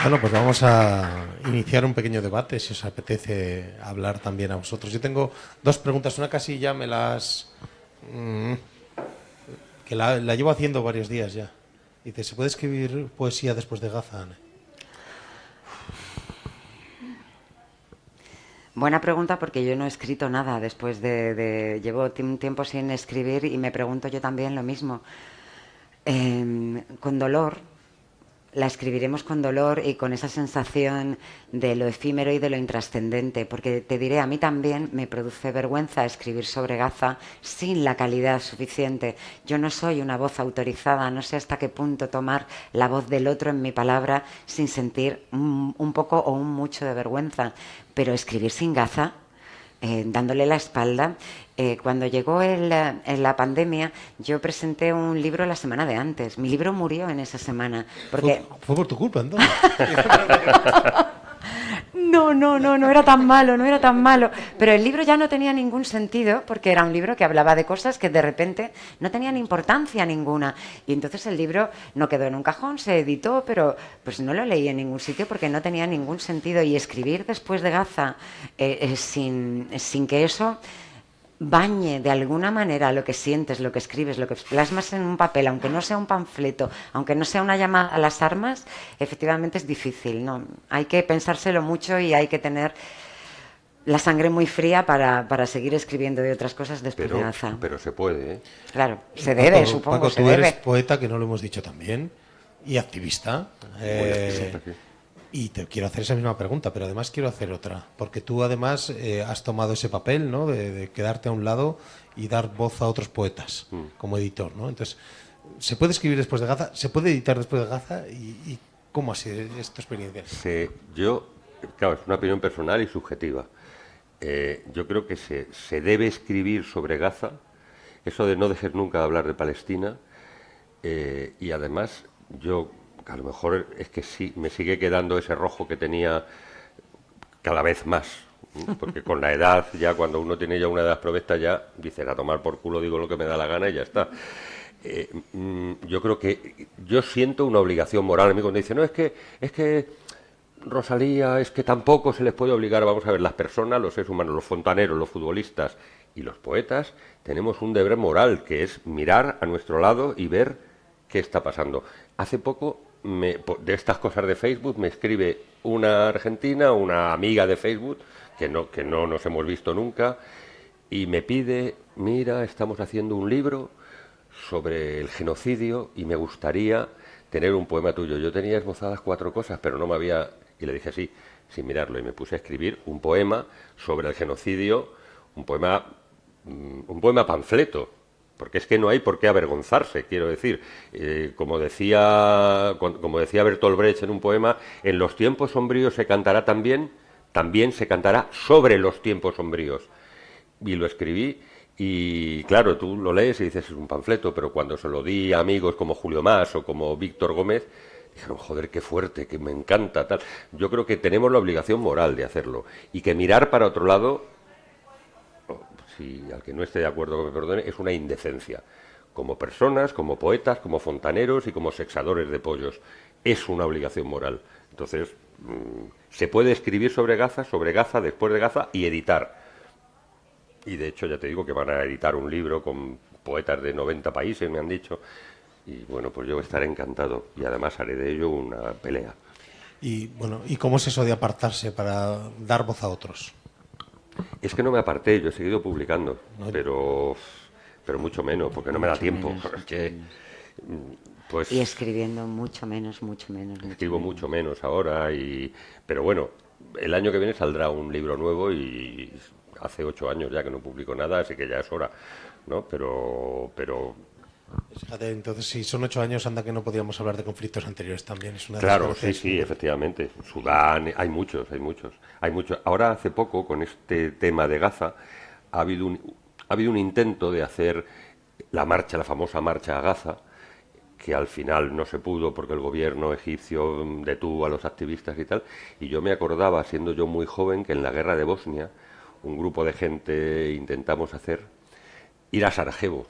Bueno, pues vamos a iniciar un pequeño debate, si os apetece hablar también a vosotros. Yo tengo 2 preguntas, una casi ya me las... que la llevo haciendo varios días ya. Dice, ¿se puede escribir poesía después de Gaza, Anne? Buena pregunta, porque yo no he escrito nada después llevo un tiempo sin escribir y me pregunto yo también lo mismo. Con dolor, la escribiremos con dolor y con esa sensación de lo efímero y de lo intrascendente, porque te diré, a mí también me produce vergüenza escribir sobre Gaza sin la calidad suficiente. Yo no soy una voz autorizada, no sé hasta qué punto tomar la voz del otro en mi palabra sin sentir un poco o un mucho de vergüenza, pero escribir sin Gaza, dándole la espalda. Cuando llegó la pandemia, yo presenté un libro la semana de antes. Mi libro murió en esa semana. Porque... Fue por tu culpa, entonces. No era tan malo, no era tan malo. Pero el libro ya no tenía ningún sentido, porque era un libro que hablaba de cosas que de repente no tenían importancia ninguna. Y entonces el libro no quedó en un cajón, se editó, pero pues no lo leí en ningún sitio porque no tenía ningún sentido. Y escribir después de Gaza sin que eso bañe de alguna manera lo que sientes, lo que escribes, lo que plasmas en un papel, aunque no sea un panfleto, aunque no sea una llamada a las armas, efectivamente es difícil, ¿no? Hay que pensárselo mucho y hay que tener la sangre muy fría para seguir escribiendo de otras cosas después de Gaza. Pero se puede, ¿eh? Claro, se debe, Paco, supongo. Paco, se tú debe. eres poeta, que no lo hemos dicho también, y activista. Y te quiero hacer esa misma pregunta, pero además quiero hacer otra, porque tú además has tomado ese papel, ¿no?, de quedarte a un lado y dar voz a otros poetas como editor, ¿no? Entonces, ¿se puede escribir después de Gaza? ¿Se puede editar después de Gaza? ¿Y cómo ha sido esta experiencia? Claro, es una opinión personal y subjetiva. Yo creo que se debe escribir sobre Gaza, eso de no dejes nunca de hablar de Palestina, y además yo... a lo mejor es que sí, me sigue quedando ese rojo que tenía cada vez más, porque con la edad, ya cuando uno tiene ya una edad provecta, ya dicen a tomar por culo, digo lo que me da la gana y ya está. Yo creo que yo siento una obligación moral. A mí cuando dicen, no, es que Rosalía, es que tampoco se les puede obligar. Vamos a ver, las personas, los seres humanos, los fontaneros, los futbolistas y los poetas, tenemos un deber moral, que es mirar a nuestro lado y ver qué está pasando. Hace poco, de estas cosas de Facebook, me escribe una argentina, una amiga de Facebook, que no nos hemos visto nunca, y me pide, mira, estamos haciendo un libro sobre el genocidio y me gustaría tener un poema tuyo. Yo tenía esbozadas 4 cosas, pero no me había... Y le dije así, sin mirarlo, y me puse a escribir un poema sobre el genocidio, un poema panfleto, porque es que no hay por qué avergonzarse, quiero decir. Como decía Bertolt Brecht en un poema, en los tiempos sombríos se cantará también se cantará sobre los tiempos sombríos. Y lo escribí, y claro, tú lo lees y dices es un panfleto, pero cuando se lo di a amigos como Julio Mas o como Víctor Gómez, dijeron, joder, qué fuerte, que me encanta, tal. Yo creo que tenemos la obligación moral de hacerlo, y que mirar para otro lado, si al que no esté de acuerdo que me perdone, es una indecencia. Como personas, como poetas, como fontaneros y como sexadores de pollos. Es una obligación moral. Entonces, se puede escribir sobre Gaza, después de Gaza, y editar. Y de hecho ya te digo que van a editar un libro con poetas de 90 países, me han dicho. Y bueno, pues yo estaré encantado. Y además haré de ello una pelea. Y bueno, ¿y cómo es eso de apartarse para dar voz a otros? Es que no me aparté, yo he seguido publicando, No. pero mucho menos, porque no me da tiempo. menos, Es que, pues, Y escribiendo mucho menos. escribo mucho menos ahora, pero bueno, el año que viene saldrá un libro nuevo y hace 8 años ya que no publico nada, así que ya es hora, ¿no? Pero Fíjate, entonces, si son 8 años, anda que no podíamos hablar de conflictos anteriores también. Es una de claro, las sí, veces- sí, efectivamente. Sudán, hay muchos. Ahora, hace poco, con este tema de Gaza, ha habido un intento de hacer la famosa marcha a Gaza, que al final no se pudo porque el gobierno egipcio detuvo a los activistas y tal. Y yo me acordaba, siendo yo muy joven, que en la guerra de Bosnia, un grupo de gente intentamos ir a Sarajevo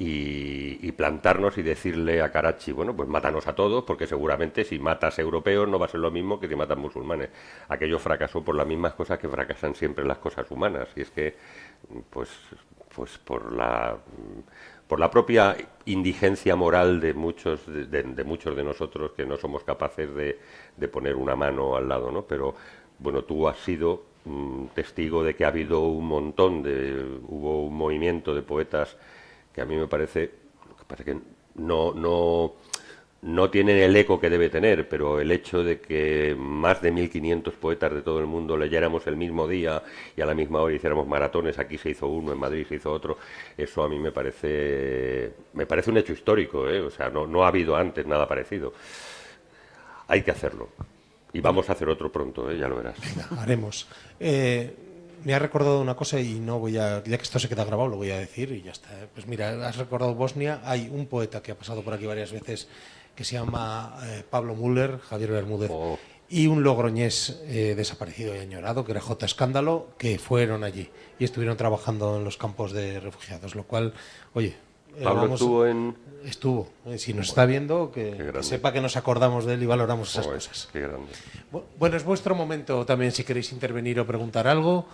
y plantarnos y decirle a Karachi, bueno, pues mátanos a todos, porque seguramente si matas europeos no va a ser lo mismo que si matas musulmanes. Aquello fracasó por las mismas cosas que fracasan siempre las cosas humanas, y es que, pues por la propia indigencia moral de muchos de nosotros, que no somos capaces de poner una mano al lado, ¿no? Pero bueno, tú has sido testigo de que ha habido hubo un movimiento de poetas que a mí me parece que no tienen el eco que debe tener, pero el hecho de que más de 1.500 poetas de todo el mundo leyéramos el mismo día y a la misma hora hiciéramos maratones, aquí se hizo uno, en Madrid se hizo otro, eso a mí me parece un hecho histórico, ¿eh? O sea, no ha habido antes nada parecido. Hay que hacerlo. Y vamos a hacer otro pronto, ¿eh? Ya lo verás. Haremos. Me ha recordado una cosa y ya que esto se queda grabado, lo voy a decir y ya está. Pues mira, has recordado Bosnia. Hay un poeta que ha pasado por aquí varias veces que se llama Pablo Müller, Javier Bermúdez, Oh. y un logroñés desaparecido y añorado, que era J. Escándalo, que fueron allí y estuvieron trabajando en los campos de refugiados, lo cual, oye... Pablo estuvo en... Estuvo. Si nos está viendo, que sepa que nos acordamos de él y valoramos esas cosas. Qué grande. Bueno, es vuestro momento también si queréis intervenir o preguntar algo.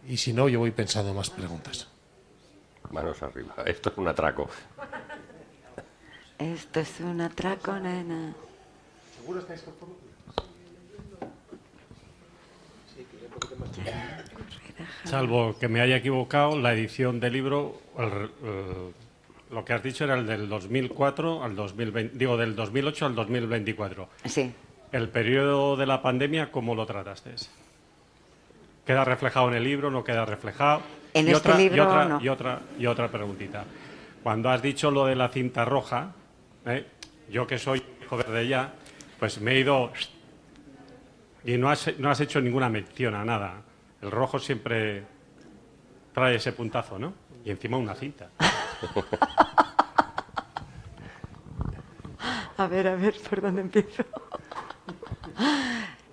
Y si no, yo voy pensando más preguntas. Manos arriba. Esto es un atraco. Esto es un atraco, nena. ¿Seguro estáis conformes? Salvo que me haya equivocado, la edición del libro, lo que has dicho era el del 2004 al 2020, digo, del 2008 al 2024. Sí. El periodo de la pandemia, ¿cómo lo trataste? ¿Queda reflejado en el libro? ¿No queda reflejado? En este libro, no. Y otra preguntita. Cuando has dicho lo de la cinta roja, yo que soy hijo verde ya, pues me he ido y no has hecho ninguna mención a nada. El rojo siempre trae ese puntazo, ¿no? Y encima una cinta. A ver, ¿por dónde empiezo?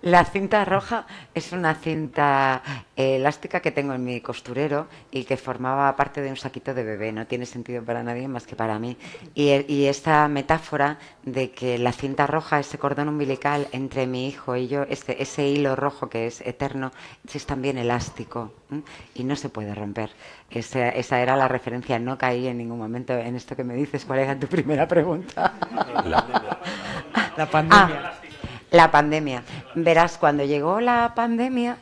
La cinta roja es una cinta elástica que tengo en mi costurero y que formaba parte de un saquito de bebé. No tiene sentido para nadie más que para mí. Y esta metáfora de que la cinta roja, ese cordón umbilical entre mi hijo y yo, ese hilo rojo que es eterno, es también elástico, ¿eh? Y no se puede romper. Esa era la referencia. No caí en ningún momento en esto que me dices. ¿Cuál era tu primera pregunta? La pandemia. La pandemia. Verás, cuando llegó la pandemia,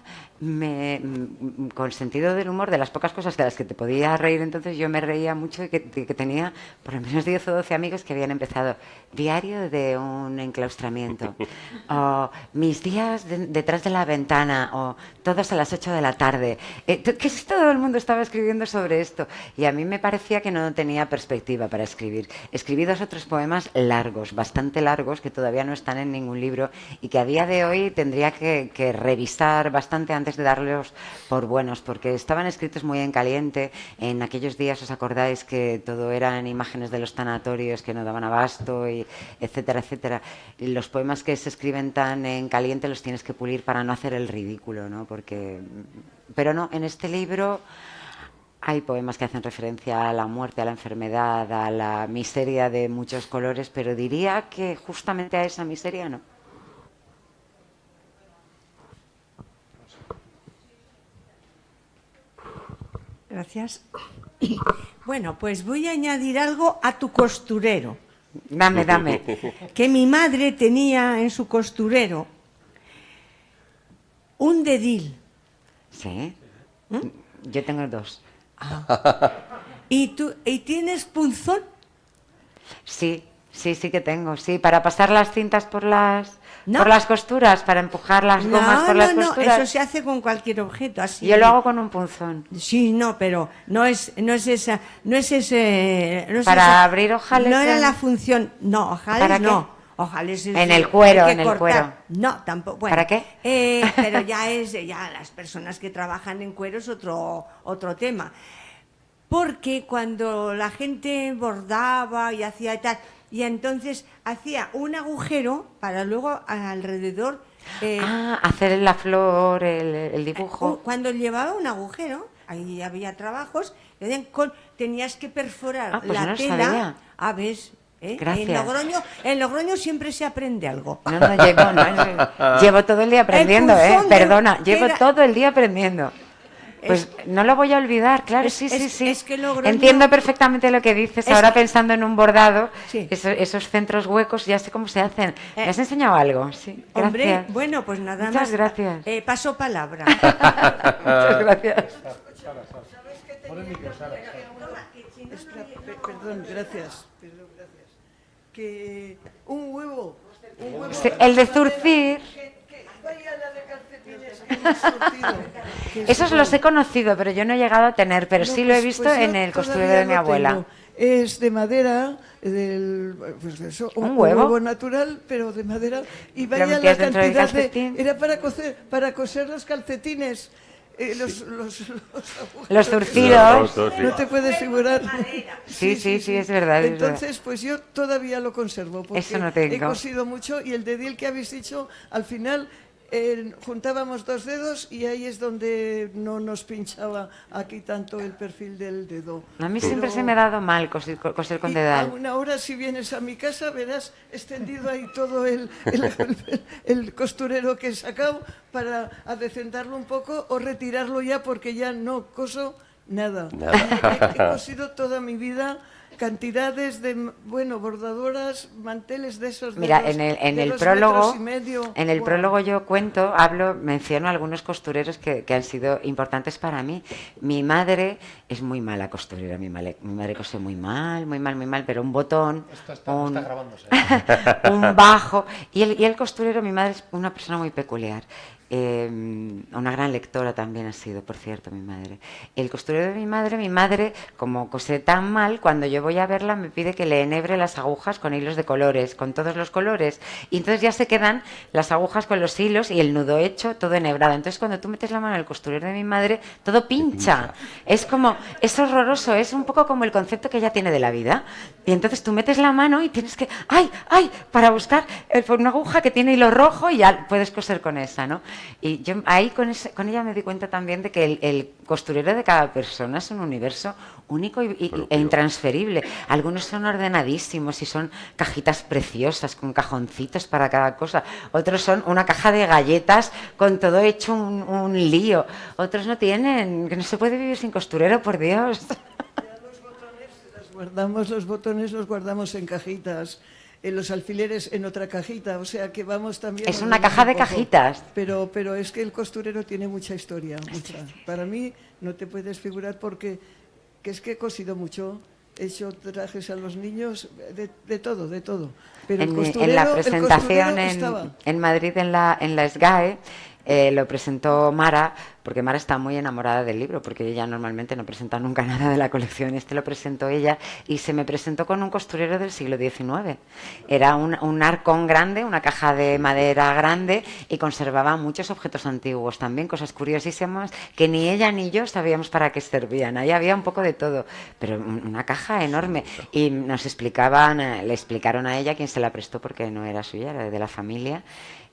con sentido del humor, de las pocas cosas de las que te podías reír, entonces yo me reía mucho y que tenía por lo menos 10 o 12 amigos que habían empezado diario de un enclaustramiento, o mis días detrás de la ventana, o todos a las 8 de la tarde. Que si todo el mundo estaba escribiendo sobre esto, y a mí me parecía que no tenía perspectiva para escribir. Escribí 2 o 3 poemas largos, bastante largos, que todavía no están en ningún libro y que a día de hoy tendría que revisar bastante antes de darlos por buenos, porque estaban escritos muy en caliente. En aquellos días, ¿os acordáis que todo eran imágenes de los tanatorios que no daban abasto, y etcétera, etcétera? Y los poemas que se escriben tan en caliente los tienes que pulir para no hacer el ridículo, ¿no? Pero no, en este libro hay poemas que hacen referencia a la muerte, a la enfermedad, a la miseria de muchos colores, pero diría que justamente a esa miseria no. Gracias. Bueno, pues voy a añadir algo a tu costurero. Dame. Que mi madre tenía en su costurero un dedil. ¿Sí? Yo tengo 2. ¿Y tienes punzón? Sí que tengo, sí, para pasar las cintas por las costuras, para empujar las gomas por las costuras. No, eso se hace con cualquier objeto, así. Yo lo hago con un punzón. Sí, no, pero no es ese. Para abrir ojales. No era la función, no, ojales ¿para no. qué? Ojales es En el cuero, hay que en el cortar. cuero. No, tampoco. Bueno, ¿Para qué? Pero ya las personas que trabajan en cuero es otro tema. Porque cuando la gente bordaba y hacía tal, y entonces hacía un agujero para luego alrededor... hacer la flor, el dibujo. Cuando llevaba un agujero, ahí había trabajos, tenías que perforar pues la no tela. sabía. A ver, Gracias. En Logroño siempre se aprende algo. Llevo todo el día aprendiendo, perdona, llevo todo el día aprendiendo. Pues no lo voy a olvidar, claro, sí. Es que Logroño... Entiendo perfectamente lo que dices. Ahora pensando en un bordado, sí. esos centros huecos, ya sé cómo se hacen. ¿Me has enseñado algo? Sí, gracias. Hombre, bueno, pues nada más. Muchas gracias. Paso palabra. Muchas gracias. Perdón, gracias. Que un huevo. Sí, el de zurcir. Vaya la de calcetines que hemos surtido. Esos los he conocido, pero yo no he llegado a tener, pero No, sí lo he pues- visto pues yo en el costurero todavía de mi lo abuela. tengo. Es de madera, pues eso, ¿Un un huevo? huevo natural, pero de madera. Y ¿Lo vaya la metías dentro del cantidad de... calcetín? Era para coser los calcetines. Los agujeros. Los zurcidos. No te puedes figurar. Sí, es verdad. es verdad. Entonces, pues yo todavía lo conservo, porque Eso no tengo. he cosido mucho, y el dedil que habéis dicho, al final juntábamos 2 dedos y ahí es donde no nos pinchaba aquí tanto el perfil del dedo. A mí siempre Pero- se me ha dado mal coser con y dedal. aún ahora, si vienes a mi casa, verás extendido ahí todo el costurero que he sacado para adecentarlo un poco o retirarlo ya, porque ya no coso nada. He cosido toda mi vida cantidades de, bordadoras, manteles de esos. Mira, de en de el 2 prólogo, metros y medio. en el Guau. prólogo yo menciono algunos costureros que han sido importantes para mí. Mi madre es muy mala costurera, mi madre cose muy mal, pero un botón, Está grabándose. un bajo, y el costurero, mi madre es una persona muy peculiar. Una gran lectora también ha sido, por cierto, mi madre. El costurero de mi madre, como cose tan mal, cuando yo voy a verla me pide que le enhebre las agujas con hilos de colores, con todos los colores, y entonces ya se quedan las agujas con los hilos y el nudo hecho, todo enhebrado. Entonces cuando tú metes la mano en el costurero de mi madre, todo pincha. Es horroroso, es un poco como el concepto que ella tiene de la vida. Y entonces tú metes la mano y tienes que, ¡ay! Para buscar una aguja que tiene hilo rojo, y ya puedes coser con esa, ¿no? Y yo ahí con ella me di cuenta también de que el costurero de cada persona es un universo único e intransferible. Algunos son ordenadísimos y son cajitas preciosas con cajoncitos para cada cosa. Otros son una caja de galletas con todo hecho un lío. Otros no tienen, que no se puede vivir sin costurero, por Dios. Los botones los guardamos en cajitas. los alfileres en otra cajita, o sea que vamos también... Es una caja de cajitas. Pero es que el costurero tiene mucha historia, mucha. Para mí no te puedes figurar porque que es que he cosido mucho, he hecho trajes a los niños, de todo. Pero En la presentación estaba. en Madrid, en la SGAE, lo presentó Mara, porque Mara está muy enamorada del libro, porque ella normalmente no presenta nunca nada de la colección. Este lo presentó ella y se me presentó con un costurero del siglo XIX. Era un arcón grande, una caja de madera grande y conservaba muchos objetos antiguos también, cosas curiosísimas que ni ella ni yo sabíamos para qué servían. Ahí había un poco de todo, pero una caja enorme. Y nos explicaban, le explicaron a ella quién se la prestó porque no era suya, era de la familia.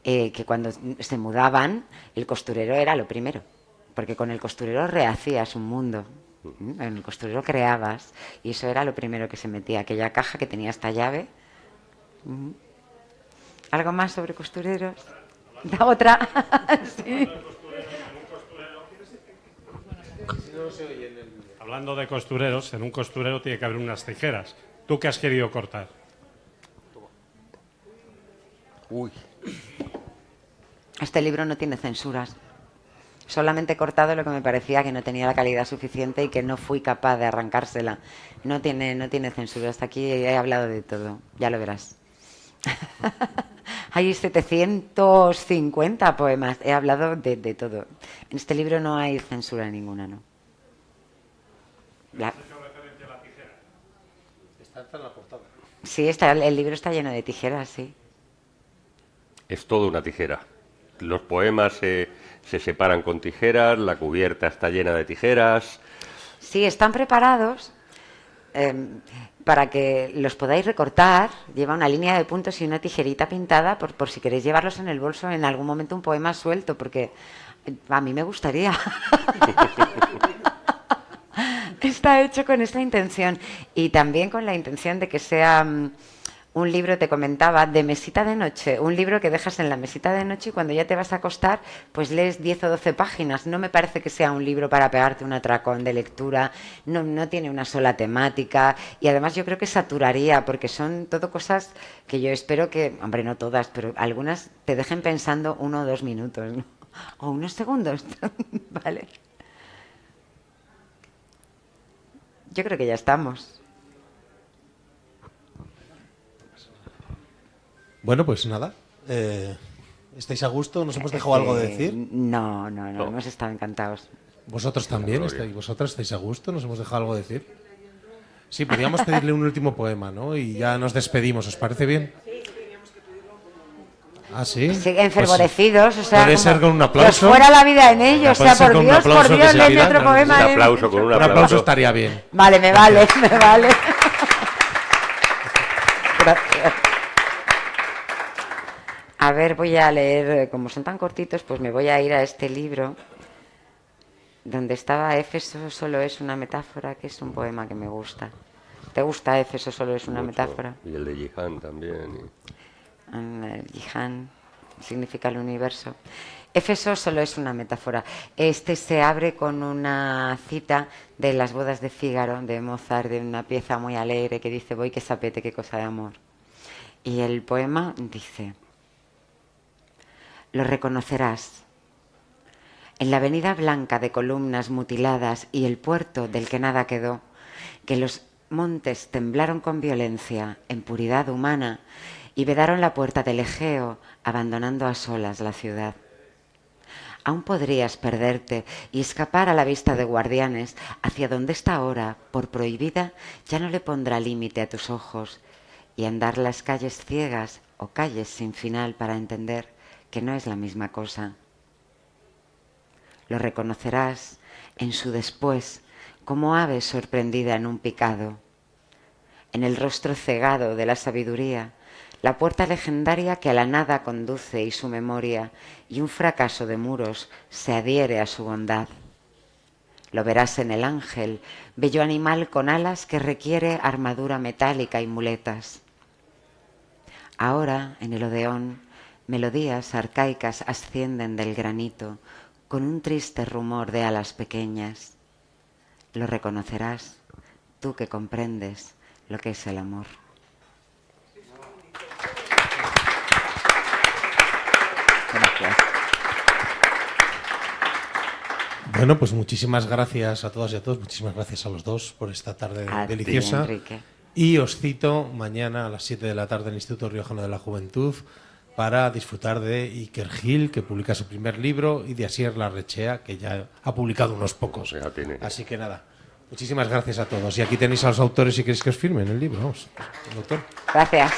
Que cuando se mudaban, el costurero era lo primero, porque con el costurero rehacías un mundo, en el costurero creabas, y eso era lo primero que se metía, aquella caja que tenía esta llave. ¿Algo más sobre costureros? ¿Da otra? Sí. Hablando de costureros, en un costurero tiene que haber unas tijeras. ¿Tú qué has querido cortar? Uy. Este libro no tiene censuras. Solamente he cortado lo que me parecía que no tenía la calidad suficiente y que no fui capaz de arrancársela. No tiene censura. Hasta aquí he hablado de todo. Ya lo verás. Hay 750 poemas. He hablado de todo. En este libro no hay censura ninguna, ¿no? Está en la portada. Sí, el libro está lleno de tijeras, sí. Es todo una tijera. Los poemas se separan con tijeras, la cubierta está llena de tijeras. Sí, están preparados para que los podáis recortar. Lleva una línea de puntos y una tijerita pintada por si queréis llevarlos en el bolso en algún momento un poema suelto, porque a mí me gustaría. Está hecho con esta intención y también con la intención de que sea un libro, te comentaba, de mesita de noche, un libro que dejas en la mesita de noche y cuando ya te vas a acostar, pues lees 10 o 12 páginas. No me parece que sea un libro para pegarte un atracón de lectura, no tiene una sola temática y además yo creo que saturaría porque son todo cosas que yo espero que, hombre, no todas, pero algunas te dejen pensando 1 o 2 minutos, ¿no? O unos segundos, ¿vale? Yo creo que ya estamos. Bueno, pues nada. ¿Estáis a gusto? ¿Nos hemos dejado algo de decir? No, hemos estado encantados. ¿Vosotros también? ¿Vosotras estáis a gusto? ¿Nos hemos dejado algo de decir? Sí, podríamos pedirle un último poema, ¿no? Y ya nos despedimos. ¿Os parece bien? ¿Ah, sí? Sí, enfervorecidos, o sea, puede ser con un aplauso. Fuera la vida en ellos, o sea, por Dios, léeme otro poema. Un aplauso, con un aplauso. Un aplauso estaría bien. Vale, me vale. Gracias. A ver, voy a leer, como son tan cortitos, pues me voy a ir a este libro, donde estaba Éfeso solo es una metáfora, que es un poema que me gusta. ¿Te gusta Éfeso solo es una metáfora? Y el de Jihan también. Jihan significa el universo. Éfeso solo es una metáfora. Este se abre con una cita de Las bodas de Fígaro, de Mozart, de una pieza muy alegre que dice: voy que sapete, qué cosa de amor. Y el poema dice: lo reconocerás. En la avenida blanca de columnas mutiladas y el puerto del que nada quedó, que los montes temblaron con violencia, en puridad humana, y vedaron la puerta del Egeo, abandonando a solas la ciudad. Aún podrías perderte y escapar a la vista de guardianes hacia donde esta hora, por prohibida, ya no le pondrá límite a tus ojos, y andar las calles ciegas o calles sin final para entender que no es la misma cosa. Lo reconocerás en su después, como ave sorprendida en un picado. En el rostro cegado de la sabiduría, la puerta legendaria que a la nada conduce y su memoria, y un fracaso de muros se adhiere a su bondad. Lo verás en el ángel, bello animal con alas que requiere armadura metálica y muletas. Ahora, en el Odeón, melodías arcaicas ascienden del granito con un triste rumor de alas pequeñas. Lo reconocerás, tú que comprendes lo que es el amor. Bueno, pues muchísimas gracias a todas y a todos, muchísimas gracias a los dos por esta tarde A ti, deliciosa. Enrique. Y os cito mañana a las 7 de la tarde en el Instituto Riojano de la Juventud para disfrutar de Iker Gil, que publica su primer libro, y de Asier Larrechea, que ya ha publicado unos pocos. Ya tiene. Así que nada, muchísimas gracias a todos. Y aquí tenéis a los autores si queréis que os firmen el libro. Vamos, el autor. Gracias.